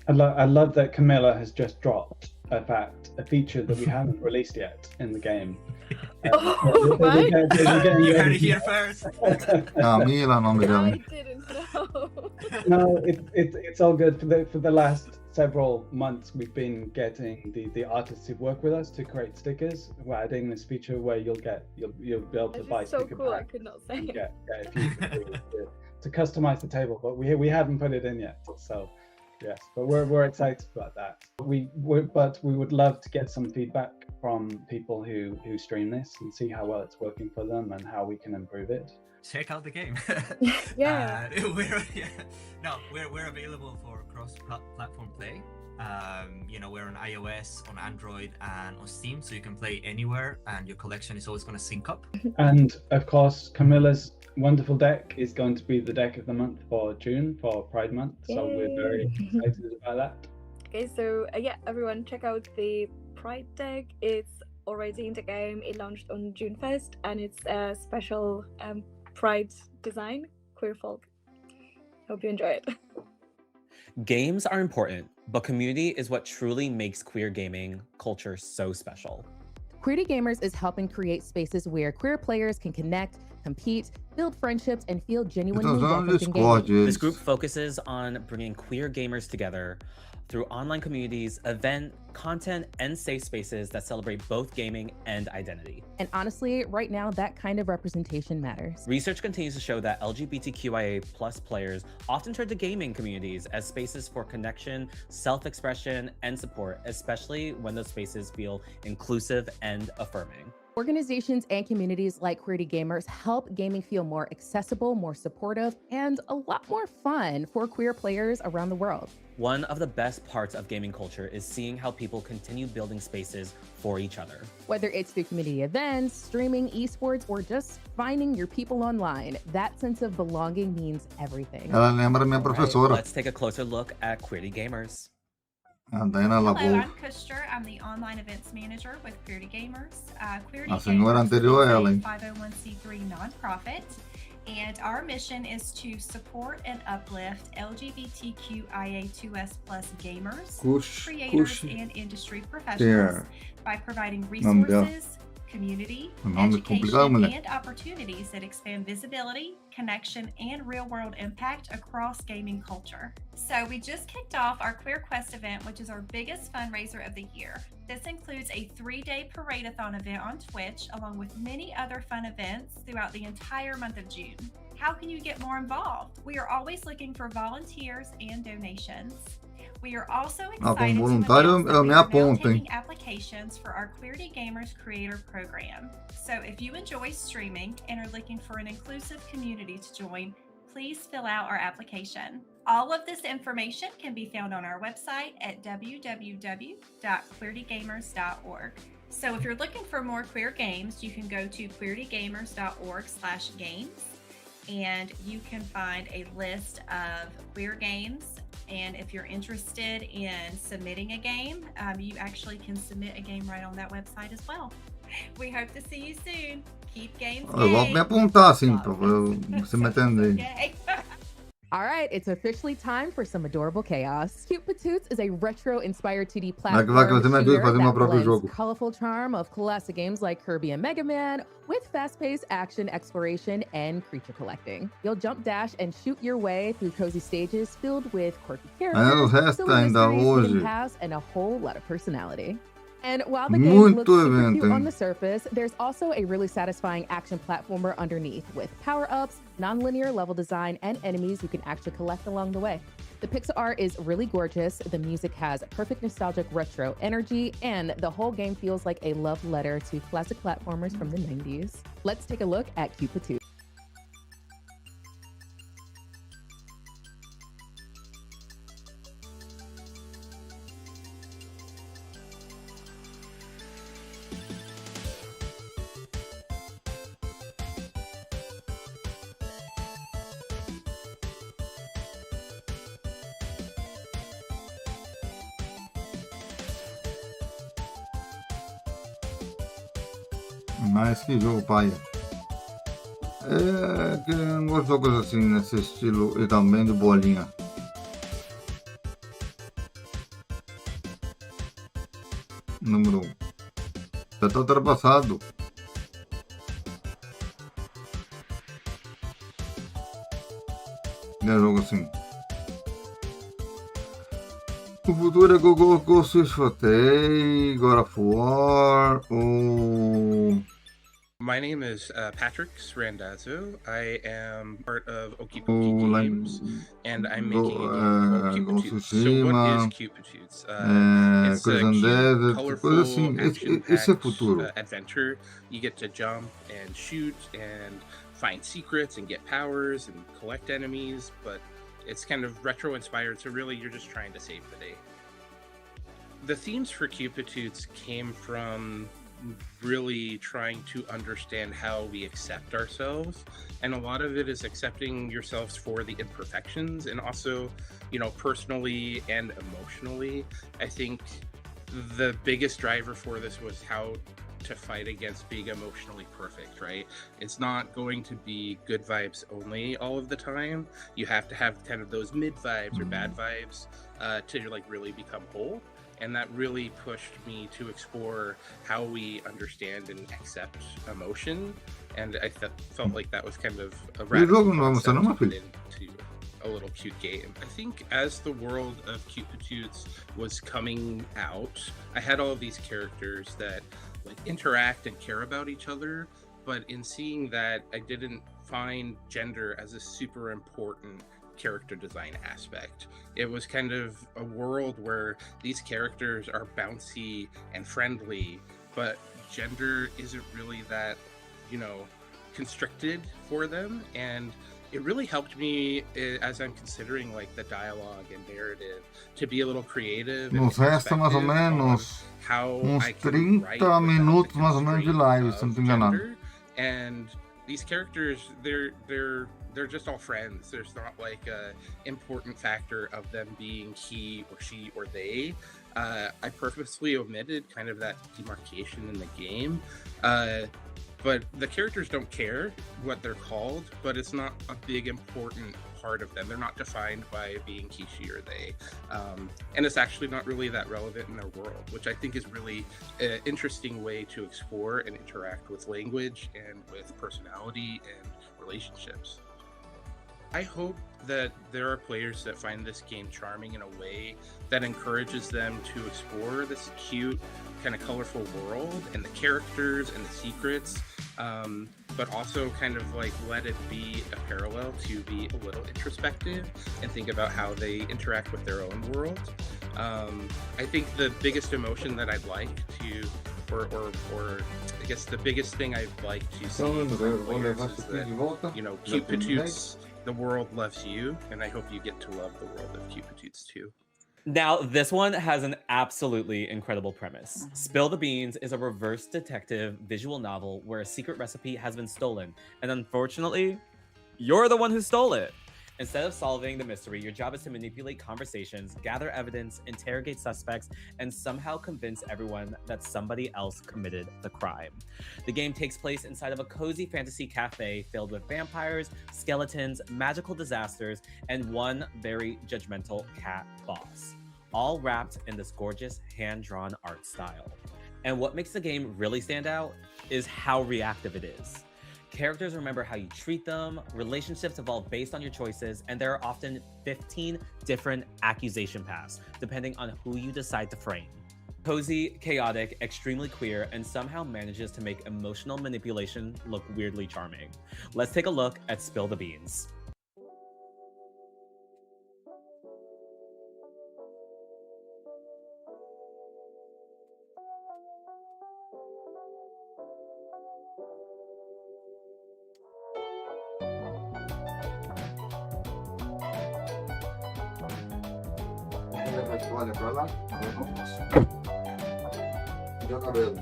I love that Camilla has just dropped a feature that we haven't released yet in the game. Right? You heard it here first. Camila, nome dela. I didn't know. No, it's all good. For the last several months, we've been getting the artists who work with us to create stickers. We're adding this feature where you'll be able to It's buy just so sticker cool. I packs could not say and it. get a few to customize the table, but we haven't put it in yet. So yes, but we're excited about that. We would love to get some feedback from people who stream this and see how well it's working for them and how we can improve it. Check out the game. Yeah. We're available for cross-platform play. You know, we're on iOS, on Android, and on Steam, so you can play anywhere, and your collection is always going to sync up. And of course, Camilla's wonderful deck is going to be the deck of the month for June, for Pride Month. So we're very excited about that. Okay, so everyone check out the Pride deck. It's already in the game. It launched on June 1st, and it's a special Pride design, queer folk. Hope you enjoy it. Games are important, but community is what truly makes queer gaming culture so special. Queerty Gamers is helping create spaces where queer players can connect, compete, build friendships, and feel genuinely Então, welcomed in Discord, gaming. This group focuses on bringing queer gamers together through online communities, event, content, and safe spaces that celebrate both gaming and identity. And honestly, right now, that kind of representation matters. Research continues to show that LGBTQIA+ players often turn to gaming communities as spaces for connection, self-expression, and support, especially when those spaces feel inclusive and affirming. Organizations and communities like Queerty Gamers help gaming feel more accessible, more supportive, and a lot more fun for queer players around the world. One of the best parts of gaming culture is seeing how people continue building spaces for each other. Whether it's through community events, streaming, esports, or just finding your people online, that sense of belonging means everything. Ela lembra minha professora. Let's take a closer look at Queerty Gamers. A Dana Hello, Lavou. I'm Kushter. I'm the online events manager with Queerty Gamers. Queerty A senhora Gamers anterior a ela, is hein? a 501c3 nonprofit, and our mission is to support and uplift LGBTQIA2S+ gamers, creators, and industry professionals by providing resources, community, education, and opportunities that expand visibility, connection, and real-world impact across gaming culture. So we just kicked off our Queer Quest event, which is our biggest fundraiser of the year. This includes a 3-day parade-a-thon event on Twitch, along with many other fun events throughout the entire month of June. How can you get more involved? We are always looking for volunteers and donations. We are also excited to announce that we are now taking applications for our Queerty Gamers Creator Program. So if you enjoy streaming and are looking for an inclusive community to join, please fill out our application. All of this information can be found on our website at www.queertygamers.org. So if you're looking for more queer games, you can go to queertygamers.org/games, and you can find a list of queer games. And if you're interested in submitting a game, you actually can submit a game right on that website as well. We hope to see you soon. Keep games Eu vou me apontar assim, pra você me entender. All right, it's officially time for some adorable chaos. Cute Patoots is a retro-inspired 2D platform você me ajuda a fazer meu próprio blends jogo. colorful charm of classic games like Kirby and Mega Man with fast-paced action exploration and creature collecting. You'll jump, dash, and shoot your way through cozy stages filled with quirky characters, silly mysteries, hidden paths, and a whole lot of personality. And while the game looks super cute on the surface, there's also a really satisfying action platformer underneath with power-ups, non-linear level design, and enemies you can actually collect along the way. The pixel art is really gorgeous, the music has perfect nostalgic retro energy, and the whole game feels like a love letter to classic platformers from the 90s. Let's take a look at Cute Patoots. Mas que jogo paia. É que eu não gosto de jogos assim nesse estilo e também de bolinha. Número 1. Já tá ultrapassado. É jogo assim. O futuro é Google Switch Fatei, God of War, ou... My name is Patrick Srandazzo. I am part of Okipoki Games, and I'm making a game called Cute Patoots. So what is Cute Patoots? It's a cute, colorful, action-packed adventure. You get to jump and shoot and find secrets and get powers and collect enemies, but it's kind of retro-inspired, so really you're just trying to save the day. The themes for Cute Patoots came from really trying to understand how we accept ourselves, and a lot of it is accepting yourselves for the imperfections, and also, you know, personally and emotionally. I think the biggest driver for this was how to fight against being emotionally perfect, right? It's not going to be good vibes only all of the time. You have to have kind of those mid vibes or bad vibes to like really become whole. and that really pushed me to explore how we understand and accept emotion. And I felt like that was kind of a radical concept to put into a little cute game. I think as the world of Cute Patoots was coming out, I had all of these characters that like interact and care about each other, but in seeing that, I didn't find gender as a super important character design aspect. It was kind of a world where these characters are bouncy and friendly, but gender isn't really that, you know, constricted for them. And it really helped me as I'm considering like the dialogue and narrative to be a little creative. Nos resta mais ou menos uns 30 minutos mais ou menos de live, se não estou enganado. And these characters, they're just all friends. There's not like a important factor of them being he or she or they. I purposely omitted kind of that demarcation in the game. But the characters don't care what they're called, but it's not a big important part of them. They're not defined by being he, she, or they. And it's actually not really that relevant in their world, which I think is really an interesting way to explore and interact with language and with personality and relationships. I hope that there are players that find this game charming in a way that encourages them to explore this cute, kind of colorful world and the characters and the secrets, but also kind of like let it be a parallel to be a little introspective and think about how they interact with their own world. I think the biggest emotion that I'd like to, or I guess the biggest thing I'd like to see from players is that, you know, Cute Patoots, the world loves you, and I hope you get to love the world of Cute Patoots too. Now, this one has an absolutely incredible premise. Spill the Beans is a reverse detective visual novel where a secret recipe has been stolen, and unfortunately, you're the one who stole it. Instead of solving the mystery, your job is to manipulate conversations, gather evidence, interrogate suspects, and somehow convince everyone that somebody else committed the crime. The game takes place inside of a cozy fantasy cafe filled with vampires, skeletons, magical disasters, and one very judgmental cat boss, all wrapped in this gorgeous hand-drawn art style. And what makes the game really stand out is how reactive it is. Characters remember how you treat them, relationships evolve based on your choices, and there are often 15 different accusation paths, depending on who you decide to frame. Cozy, chaotic, extremely queer, and somehow manages to make emotional manipulation look weirdly charming. Let's take a look at Spill the Beans. Olha pra lá, meu cabelo.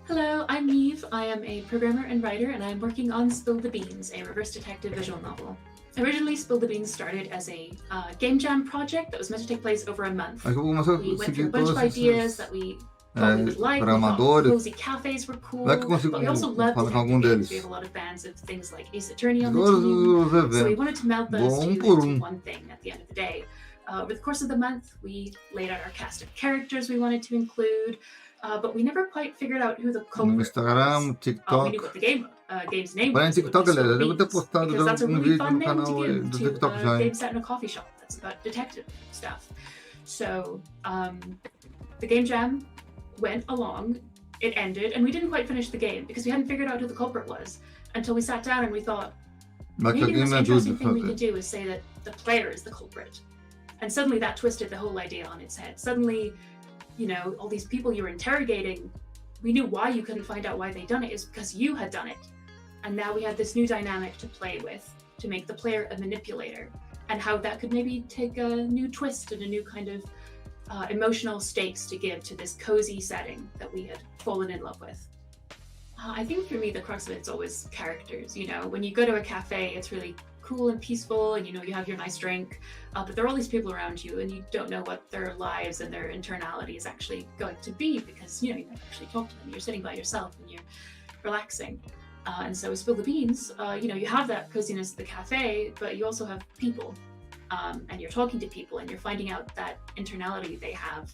Hello, I'm Neve. I am a programmer and writer, and I'm working on Spill the Beans, a reverse detective visual novel. Originally, Spill the Beans started as a game jam project that was meant to take place over a month. We went through a bunch of ideas that we thought we would like. We thought cozy cafes were cool, but we also loved detective games. We have a lot of fans of things like Ace Attorney on the team, so we wanted to meld those two into one thing at the end of the day. Over the course of the month, we laid out our cast of characters we wanted to include, but we never quite figured out who the culprit was. We knew what the game's name was. TikTok, because that's a really fun name to give to a game set in a coffee shop that's about detective stuff. So the game jam went along, it ended, and we didn't quite finish the game because we hadn't figured out who the culprit was until we sat down and we thought, maybe the most interesting thing we could do is say that the player is the culprit. And suddenly that twisted the whole idea on its head. Suddenly, you know, all these people you were interrogating, we knew why you couldn't find out why they'd done it is because you had done it. And now we had this new dynamic to play with, to make the player a manipulator. and how that could maybe take a new twist and a new kind of emotional stakes to give to this cozy setting that we had fallen in love with. I think for me, the crux of it's always characters. You know, when you go to a cafe, it's really cool and peaceful, and you know, you have your nice drink, but there are all these people around you, and you don't know what their lives and their internality is actually going to be, because you know, you never actually talk to them. You're sitting by yourself and you're relaxing. And so with Spill the Beans, you know, you have that coziness of the cafe, but you also have people, and you're talking to people, and you're finding out that internality they have,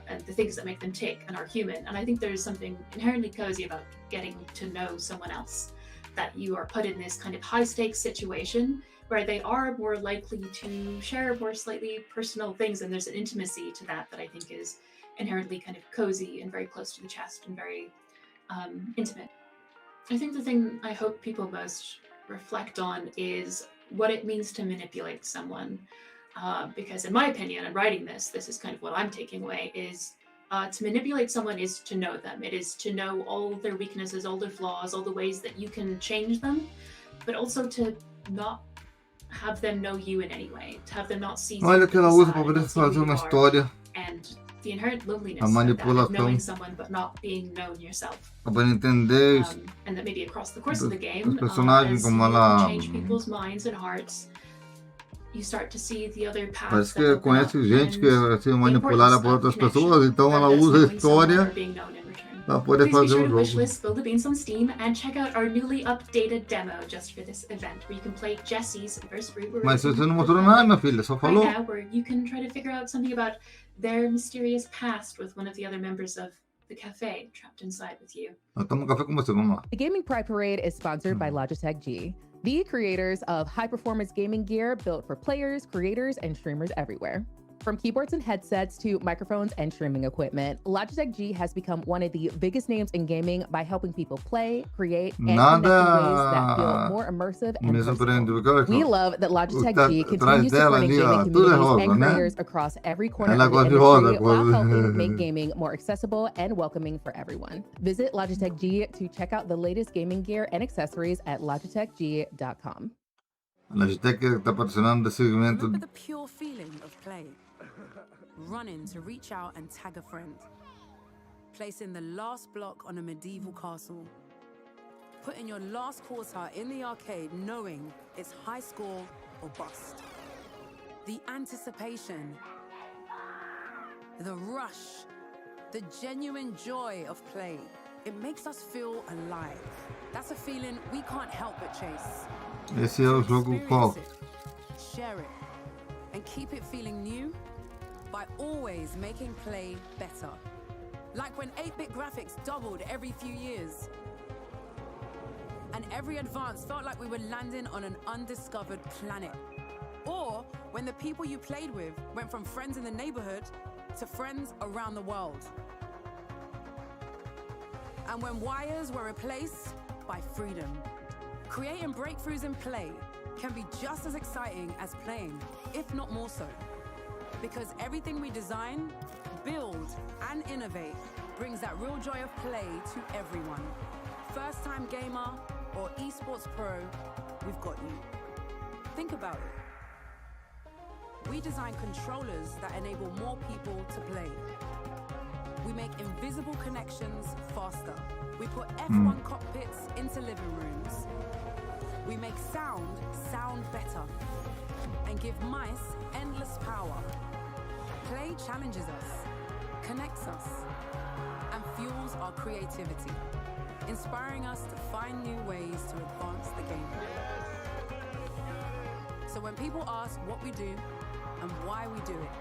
and the things that make them tick and are human. And I think there's something inherently cozy about getting to know someone else, that you are put in this kind of high stakes situation where they are more likely to share more slightly personal things, and there's an intimacy to that I think is inherently kind of cozy and very close to the chest and very intimate. I think the thing I hope people most reflect on is what it means to manipulate someone, because in my opinion, in writing this is kind of what I'm taking away, is to manipulate someone is to know them. It is to know all their weaknesses, all their flaws, all the ways that you can change them, but also to not have them know you in any way, to have them not see Olha que ela usa para you, poder not see fazer who uma you are, história, and the inherent loneliness a of that, of manipulação, knowing someone but not being known yourself. para entender And that maybe across the course of the game, os personagens as como you ela change people's minds and hearts, you start to see the other paths parece that que open up, conhece gente que and é assim, the manipulada importance por of outras connection, pessoas, então ela whether that's usa a knowing someone história or being known in return. para poder Please be fazer sure um to jogo. wishlist Spill the Beans on Steam and check out our newly updated demo just for this event, where you can play Jesse's first brewery. Mas você não mostrou nada, minha filha, só Right falou. now, where you can try to figure out something about their mysterious past with one of the other members of the cafe trapped inside with you. Eu tomo café com você, vamos lá. The Gaming Pride Parade is sponsored by Logitech G, the creators of high-performance gaming gear built for players, creators, and streamers everywhere. From keyboards and headsets to microphones and streaming equipment, Logitech G has become one of the biggest names in gaming by helping people play, create, and connect in ways that feel more immersive and personal. We love that Logitech G continues supporting gaming communities and creators across every corner of the industry while helping make gaming more accessible and welcoming for everyone. Visit Logitech G to check out the latest gaming gear and accessories at logitechg.com. Logitech está patrocinando esse segmento. Remember the pure feeling of play. Running to reach out and tag a friend. Placing the last block on a medieval castle. Putting your last quarter in the arcade knowing it's high score or bust. The anticipation. The rush. The genuine joy of play. It makes us feel alive. That's a feeling we can't help but chase. Esse é o jogo qual? Share it and keep it feeling new by always making play better. Like when 8-bit graphics doubled every few years. And every advance felt like we were landing on an undiscovered planet. Or when the people you played with went from friends in the neighborhood to friends around the world. And when wires were replaced by freedom. Creating breakthroughs in play can be just as exciting as playing, if not more so. Because everything we design, build, and innovate brings that real joy of play to everyone. First-time gamer or esports pro, we've got you. Think about it. We design controllers that enable more people to play. We make invisible connections faster. We put F1 cockpits into living rooms. We make sound better. And give mice endless power. Play challenges us, connects us, and fuels our creativity, inspiring us to find new ways to advance the game. So when people ask what we do and why we do it,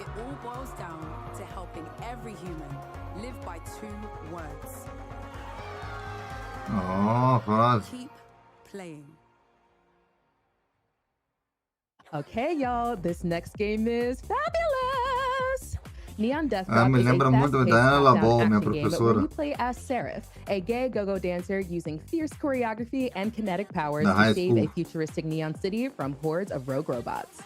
it all boils down to helping every human live by 2 words. Oh, faz. Keep playing. Okay, y'all, this next game is fabulous! Neon Death Drop me is a lembra muito fast-paced da Ela top-down Ball, minha action game where professora. you play as Seraph, a gay go-go dancer using fierce choreography and kinetic powers The high to save a school. futuristic neon city from hordes of rogue robots.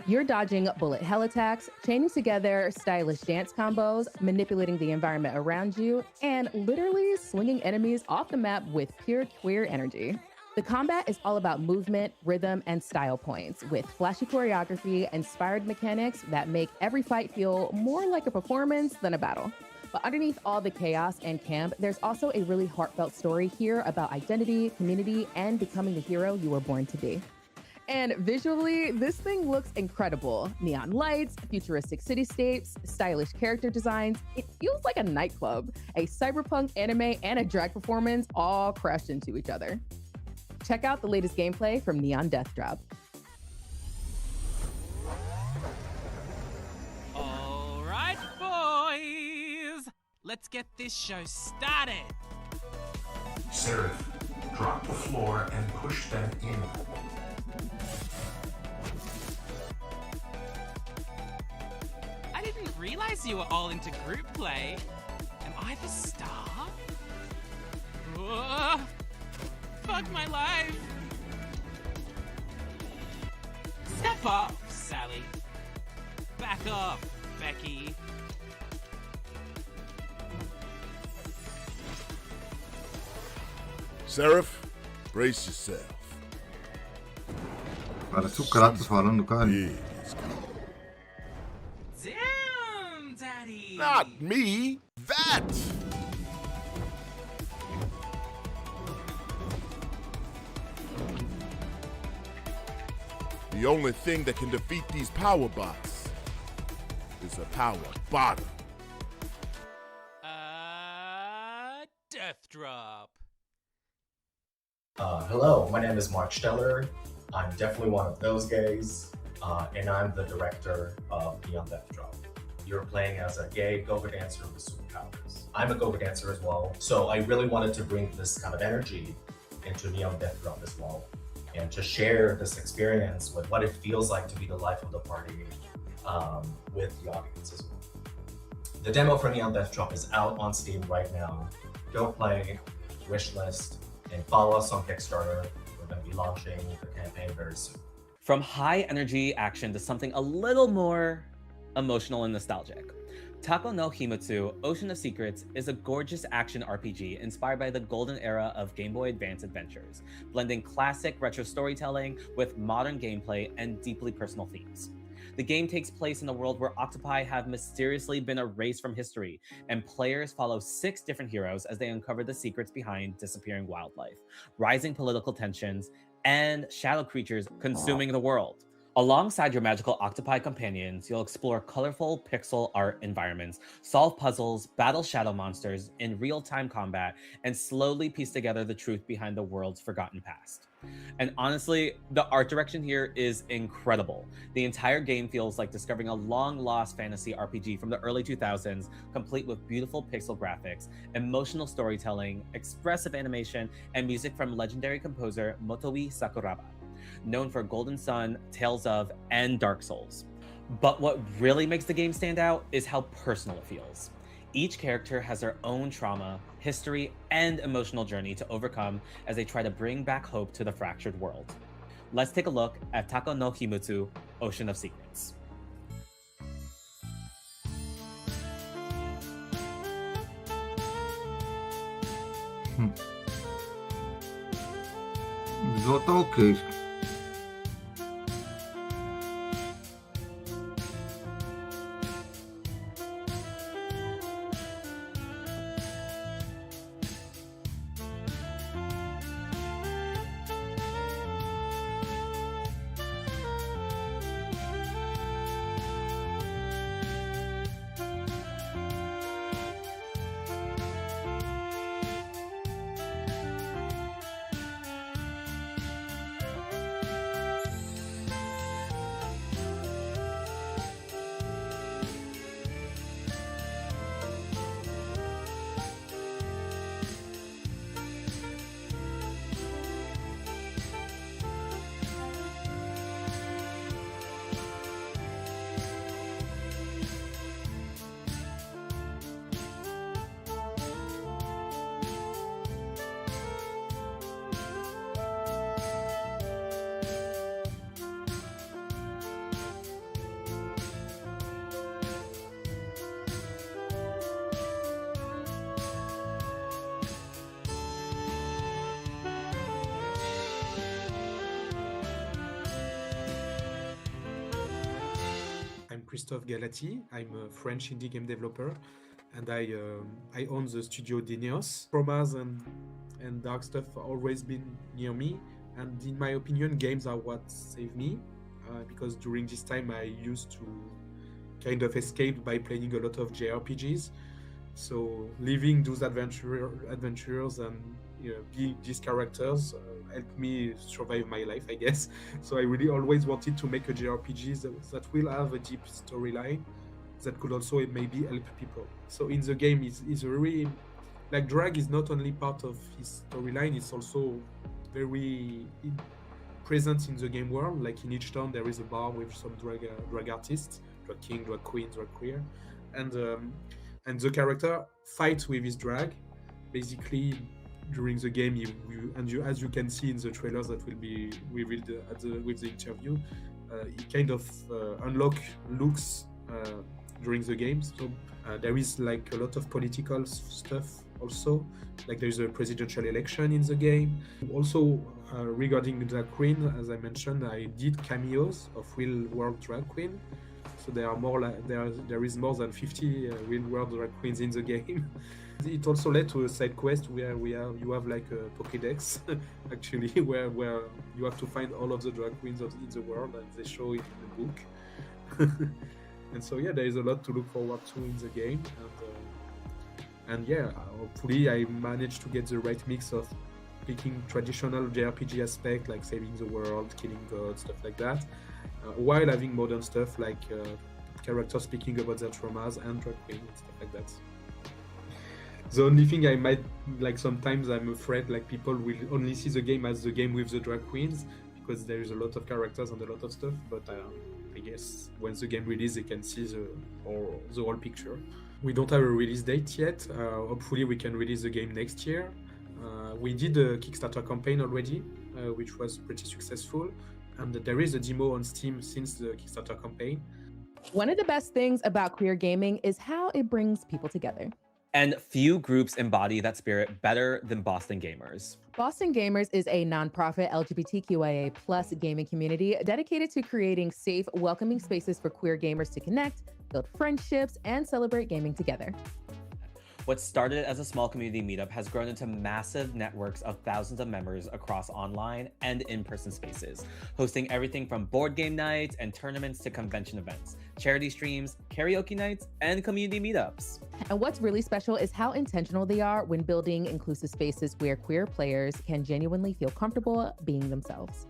You're dodging bullet hell attacks, chaining together stylish dance combos, manipulating the environment around you, and literally swinging enemies off the map with pure queer energy. The combat is all about movement, rhythm, and style points, with flashy choreography, inspired mechanics that make every fight feel more like a performance than a battle. But underneath all the chaos and camp, there's also a really heartfelt story here about identity, community, and becoming the hero you were born to be. And visually, this thing looks incredible. Neon lights, futuristic cityscapes, stylish character designs. It feels like a nightclub. A cyberpunk anime and a drag performance all crashed into each other. Check out the latest gameplay from Neon Death Drop. All right, boys. Let's get this show started. Seraph, drop the floor and push them in. I didn't realize you were all into group play. Am I the star? Whoa. Fuck my life. Step up, Sally. Back up, Becky. Seraph, brace yourself. Parece o Kratos falando, cara. Damn, Daddy. Not me, that. The only thing that can defeat these power bots is a power bottom. Death Drop. Hello, my name is Mark Steller. I'm definitely one of those gays, and I'm the director of Neon Death Drop. You're playing as a gay go-go dancer with superpowers. I'm a go-go dancer as well, so I really wanted to bring this kind of energy into Neon Death Drop as well, and to share this experience with what it feels like to be the life of the party with the audience as well. The demo for Neon Death Drop is out on Steam right now. Go play, wishlist, and follow us on Kickstarter. We're going to be launching the campaign very soon. From high energy action to something a little more emotional and nostalgic, Tako no Himutsu Ocean of Secrets is a gorgeous action RPG inspired by the golden era of Game Boy Advance adventures, blending classic retro storytelling with modern gameplay and deeply personal themes. The game takes place in a world where octopi have mysteriously been erased from history, and players follow 6 different heroes as they uncover the secrets behind disappearing wildlife, rising political tensions, and shadow creatures consuming the world. Alongside your magical octopi companions, you'll explore colorful pixel art environments, solve puzzles, battle shadow monsters in real-time combat, and slowly piece together the truth behind the world's forgotten past. And honestly, the art direction here is incredible. The entire game feels like discovering a long-lost fantasy RPG from the early 2000s, complete with beautiful pixel graphics, emotional storytelling, expressive animation, and music from legendary composer Motoi Sakuraba, known for Golden Sun, Tales of, and Dark Souls. But what really makes the game stand out is how personal it feels. Each character has their own trauma, history, and emotional journey to overcome as they try to bring back hope to the fractured world. Let's take a look at Tako no Himutsu, Ocean of Secrets. Visual tá ok. Christophe Galati. I'm a French indie game developer, and I own the studio Denios. Traumas and dark stuff have always been near me, and in my opinion, games are what saved me, because during this time I used to kind of escape by playing a lot of JRPGs. So living those adventures and being these characters helped me survive my life, I guess. So I really always wanted to make a JRPG that will have a deep storyline that could also maybe help people. So in the game, is a really, like, drag is not only part of his storyline, it's also very present in the game world. Like in each town there is a bar with some drag artists, drag king, drag queen, drag queer, and the character fights with his drag. Basically, during the game, as you can see in the trailers that will be revealed with the interview, he kind of unlock looks during the game. So there is like a lot of political stuff also. Like there is a presidential election in the game. Also, regarding the drag queen, as I mentioned, I did cameos of real world drag queen. So there are more like there is more than 50 real world drag queens in the game. It also led to a side quest where you have like a Pokédex actually, where you have to find all of the drag queens in the world, and they show it in the book. And so yeah, there is a lot to look forward to in the game, and yeah, hopefully I managed to get the right mix of picking traditional JRPG aspect like saving the world, killing gods, stuff like that, while having modern stuff like characters speaking about their traumas and drag queen and stuff like that. The only thing I might, like, sometimes I'm afraid like people will only see the game as the game with the drag queens, because there is a lot of characters and a lot of stuff, but I guess once the game releases they can see the whole picture. We don't have a release date yet. Hopefully we can release the game next year. We did a Kickstarter campaign already, which was pretty successful, and there is a demo on Steam since the Kickstarter campaign. One of the best things about queer gaming is how it brings people together. And few groups embody that spirit better than Boston Gamers. Boston Gamers is a nonprofit LGBTQIA+ gaming community dedicated to creating safe, welcoming spaces for queer gamers to connect, build friendships, and celebrate gaming together. What started as a small community meetup has grown into massive networks of thousands of members across online and in-person spaces, hosting everything from board game nights and tournaments to convention events, charity streams, karaoke nights, and community meetups. And what's really special is how intentional they are when building inclusive spaces where queer players can genuinely feel comfortable being themselves.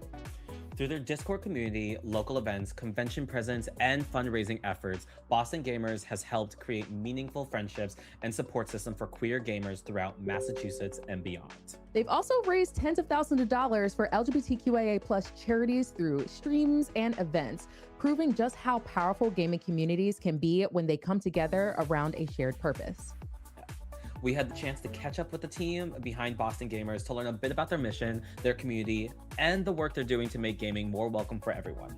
Through their Discord community, local events, convention presence, and fundraising efforts, Boston Gamers has helped create meaningful friendships and support system for queer gamers throughout Massachusetts and beyond. They've also raised tens of thousands of dollars for LGBTQIA+ charities through streams and events, proving just how powerful gaming communities can be when they come together around a shared purpose. We had the chance to catch up with the team behind Boston Gamers to learn a bit about their mission, their community, and the work they're doing to make gaming more welcome for everyone.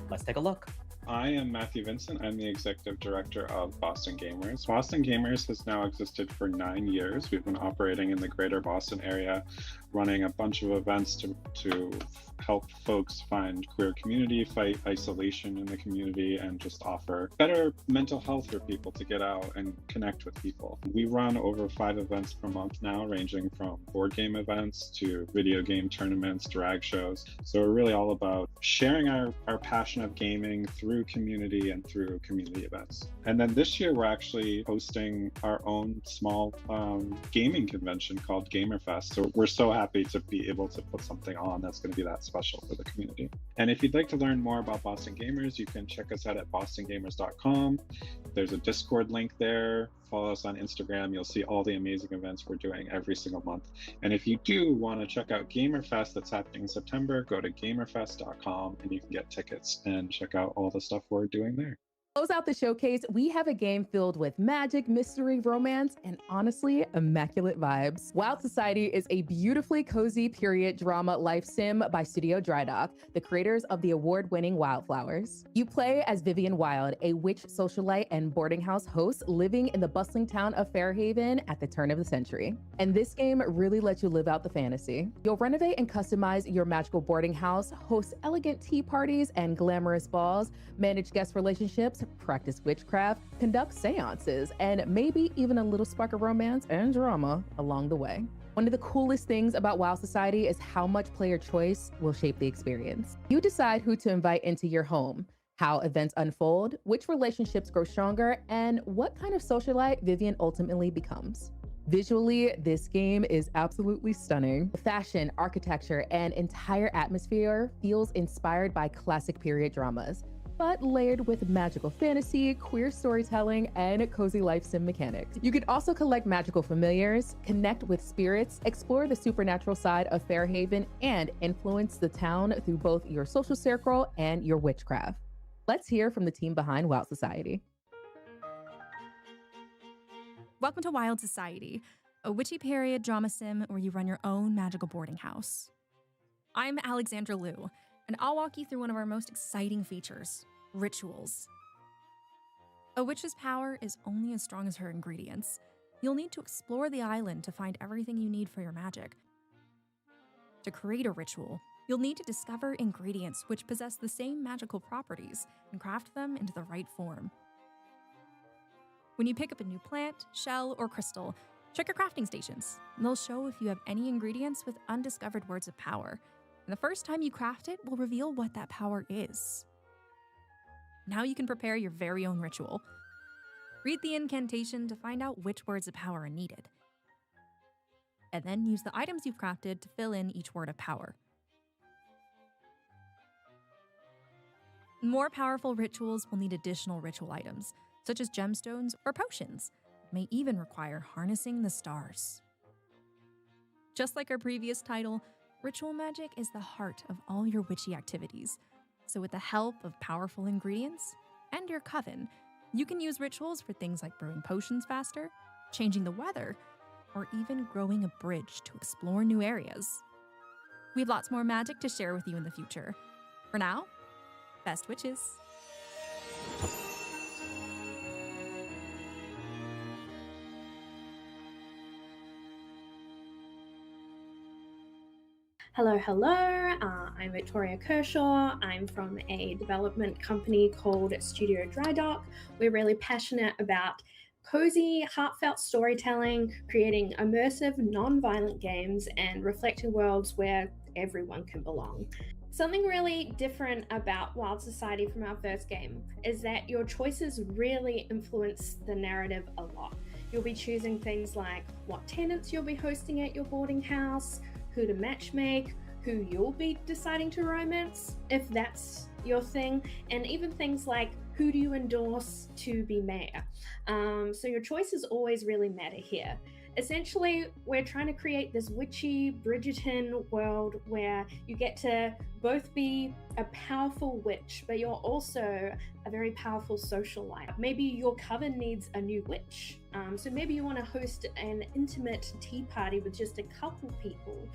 Let's take a look. I am Matthew Vincent. I'm the executive director of Boston Gamers. Boston Gamers has now existed for 9 years. We've been operating in the greater Boston area, running a bunch of events to help folks find queer community, fight isolation in the community, and just offer better mental health for people to get out and connect with people. We run over 5 events per month now, ranging from board game events to video game tournaments, drag shows. So we're really all about sharing our passion of gaming through community and through community events. And then this year we're actually hosting our own small gaming convention called GamerFest. So we're so happy to be able to put something on that's going to be that special for the community. And if you'd like to learn more about Boston Gamers, you can check us out at bostongamers.com. There's a Discord link there. Follow us on Instagram. You'll see all the amazing events we're doing every single month. And if you do want to check out GamerFest that's happening in September, go to gamerfest.com and you can get tickets and check out all the stuff we're doing there. Close out the showcase, we have a game filled with magic, mystery, romance, and honestly, immaculate vibes. Wild Society is a beautifully cozy period drama life sim by Studio Drydock, the creators of the award-winning Wildflowers. You play as Vivian Wild, a witch socialite and boarding house host living in the bustling town of Fairhaven at the turn of the century. And this game really lets you live out the fantasy. You'll renovate and customize your magical boarding house, host elegant tea parties and glamorous balls, manage guest relationships, craft, practice witchcraft, conduct seances, and maybe even a little spark of romance and drama along the way. One of the coolest things about WoW Society is how much player choice will shape the experience. You decide who to invite into your home, how events unfold, which relationships grow stronger, and what kind of socialite Vivian ultimately becomes. Visually, this game is absolutely stunning. The fashion, architecture, and entire atmosphere feels inspired by classic period dramas, but layered with magical fantasy, queer storytelling, and cozy life sim mechanics. You can also collect magical familiars, connect with spirits, explore the supernatural side of Fairhaven, and influence the town through both your social circle and your witchcraft. Let's hear from the team behind WoW Society. Welcome to Wild Society, a witchy period drama sim where you run your own magical boarding house. I'm Alexandra Liu, and I'll walk you through one of our most exciting features, rituals. A witch's power is only as strong as her ingredients. You'll need to explore the island to find everything you need for your magic. To create a ritual, you'll need to discover ingredients which possess the same magical properties and craft them into the right form. When you pick up a new plant, shell, or crystal, check your crafting stations, and they'll show if you have any ingredients with undiscovered words of power. And the first time you craft it will reveal what that power is. Now you can prepare your very own ritual. Read the incantation to find out which words of power are needed. And then use the items you've crafted to fill in each word of power. More powerful rituals will need additional ritual items, such as gemstones or potions. It may even require harnessing the stars. Just like our previous title, ritual magic is the heart of all your witchy activities. So with the help of powerful ingredients and your coven, you can use rituals for things like brewing potions faster, changing the weather, or even growing a bridge to explore new areas. We have lots more magic to share with you in the future. For now, best witches. Hello, I'm Victoria Kershaw. I'm from a development company called Studio Dry Dock. We're really passionate about cozy, heartfelt storytelling, creating immersive, non-violent games, and reflecting worlds where everyone can belong. Something really different about Wild Society from our first game is that your choices really influence the narrative a lot. You'll be choosing things like what tenants you'll be hosting at your boarding house, who to matchmake, who you'll be deciding to romance, if that's your thing, and even things like who do you endorse to be mayor. So your choices always really matter here. Essentially, we're trying to create this witchy Bridgerton world where you get to both be a powerful witch, but you're also a very powerful socialite. Maybe your coven needs a new witch. So maybe you want to host an intimate tea party with just a couple people.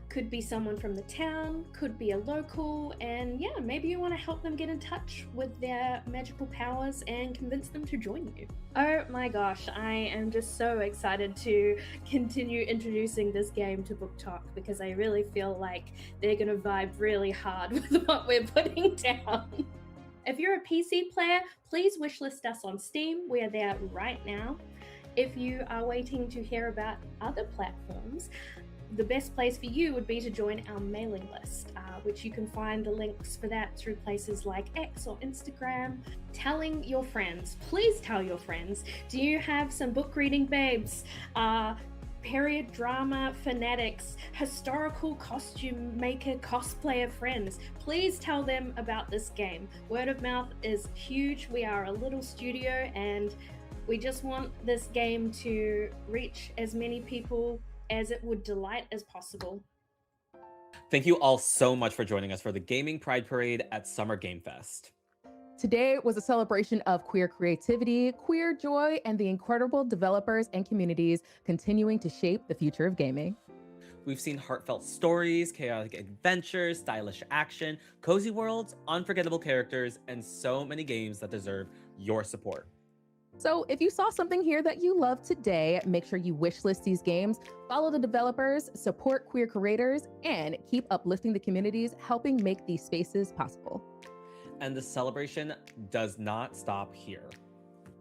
Could be someone from the town, could be a local, and yeah, maybe you want to help them get in touch with their magical powers and convince them to join you. Oh my gosh, I am just so excited to continue introducing this game to Book Talk because I really feel like they're going to vibe really hard with what we're putting down. If you're a PC player, please wishlist us on Steam. We are there right now. If you are waiting to hear about other platforms, the best place for you would be to join our mailing list, which you can find the links for that through places like X or Instagram. Telling your friends, please tell your friends, do you have some book reading babes? Period drama fanatics, historical costume maker cosplayer friends, please tell them about this game. Word of mouth is huge. We are a little studio and we just want this game to reach as many people as it would delight as possible. Thank you all so much for joining us for the Gaming Pride Parade at Summer Game Fest. Today was a celebration of queer creativity, queer joy, and the incredible developers and communities continuing to shape the future of gaming. We've seen heartfelt stories, chaotic adventures, stylish action, cozy worlds, unforgettable characters, and so many games that deserve your support. So if you saw something here that you love today, make sure you wishlist these games, follow the developers, support queer creators, and keep uplifting the communities helping make these spaces possible. And the celebration does not stop here.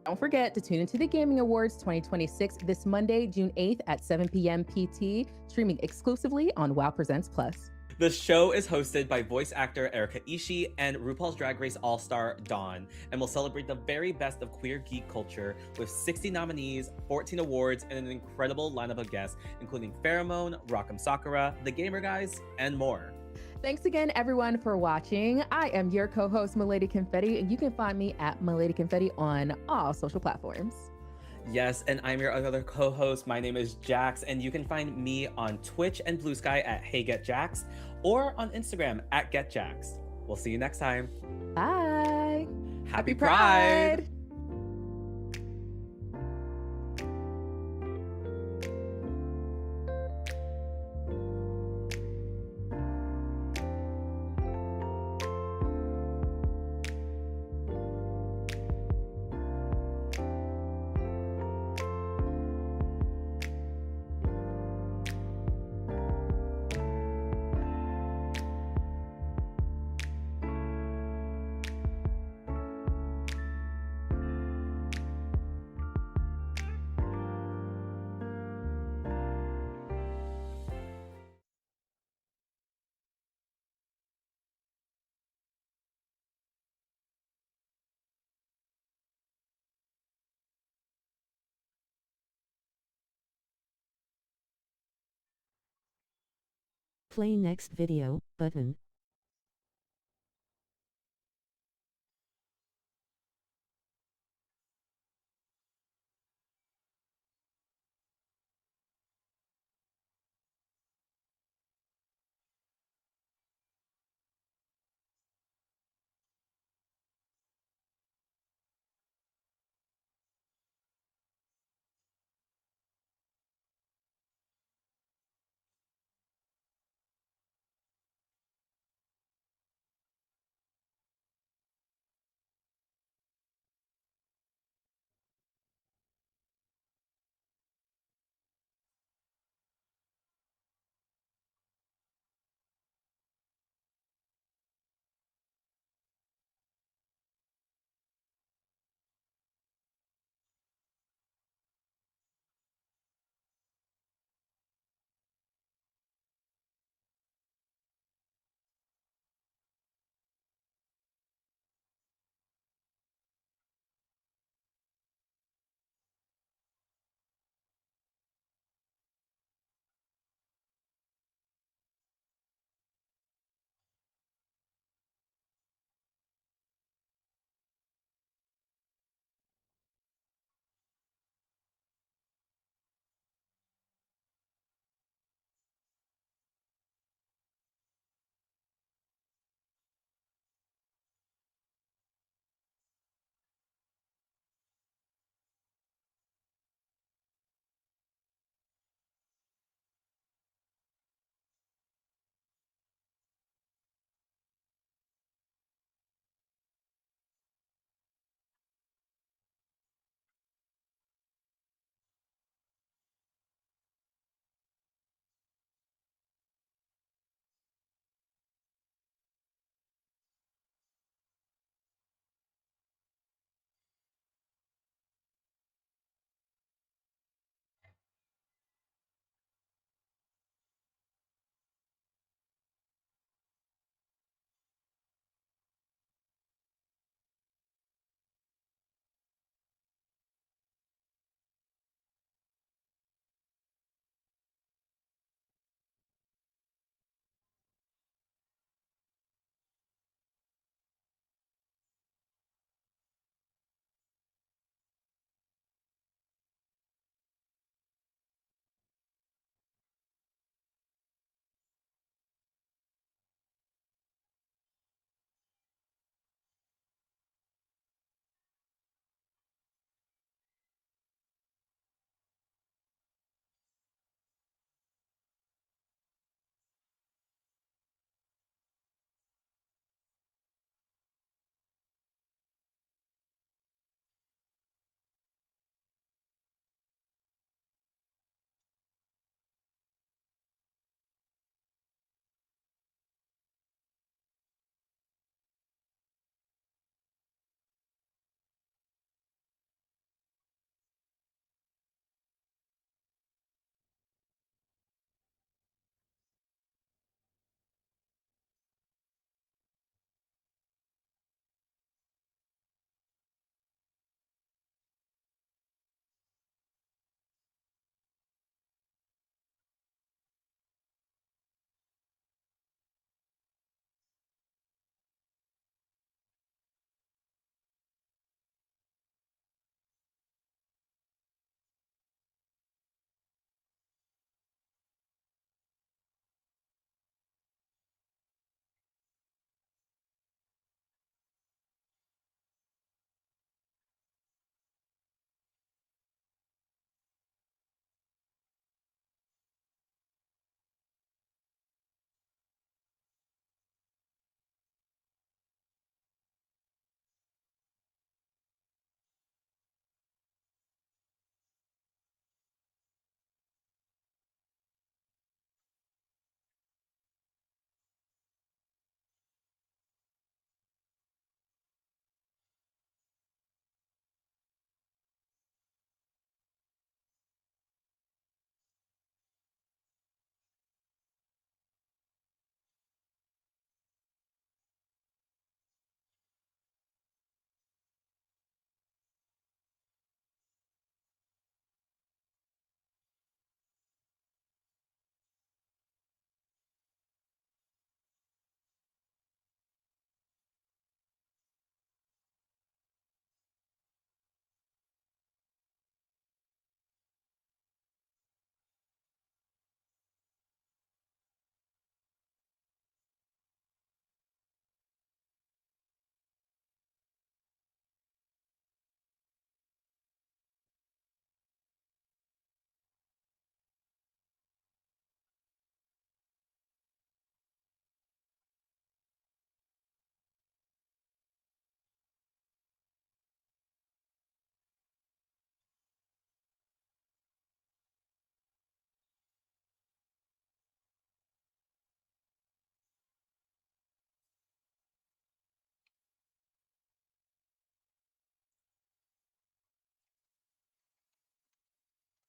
Don't forget to tune into the Gaming Awards 2026 this Monday, June 8th at 7 p.m. PT, streaming exclusively on WoW Presents Plus. The show is hosted by voice actor Erika Ishii and RuPaul's Drag Race All-Star Dawn, and will celebrate the very best of queer geek culture with 60 nominees, 14 awards, and an incredible lineup of guests, including Pheromone, Rock'em Sakura, The Gamer Guys, and more. Thanks again, everyone, for watching. I am your co-host, Milady Confetti, and you can find me at Milady Confetti on all social platforms. Yes, and I'm your other co-host. My name is Jax, and you can find me on Twitch and Blue Sky at HeyGetJax, or on Instagram at GetJax. We'll see you next time. Bye. Happy Pride. Play next video button.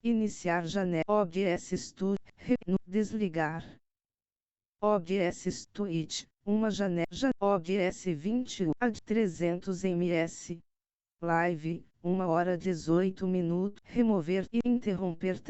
Iniciar janela. OBS Studio. Desligar. OBS Studio. Uma janela. OBS 21 a 300 ms. Live. 1 hora 18 minutos. Remover e interromper.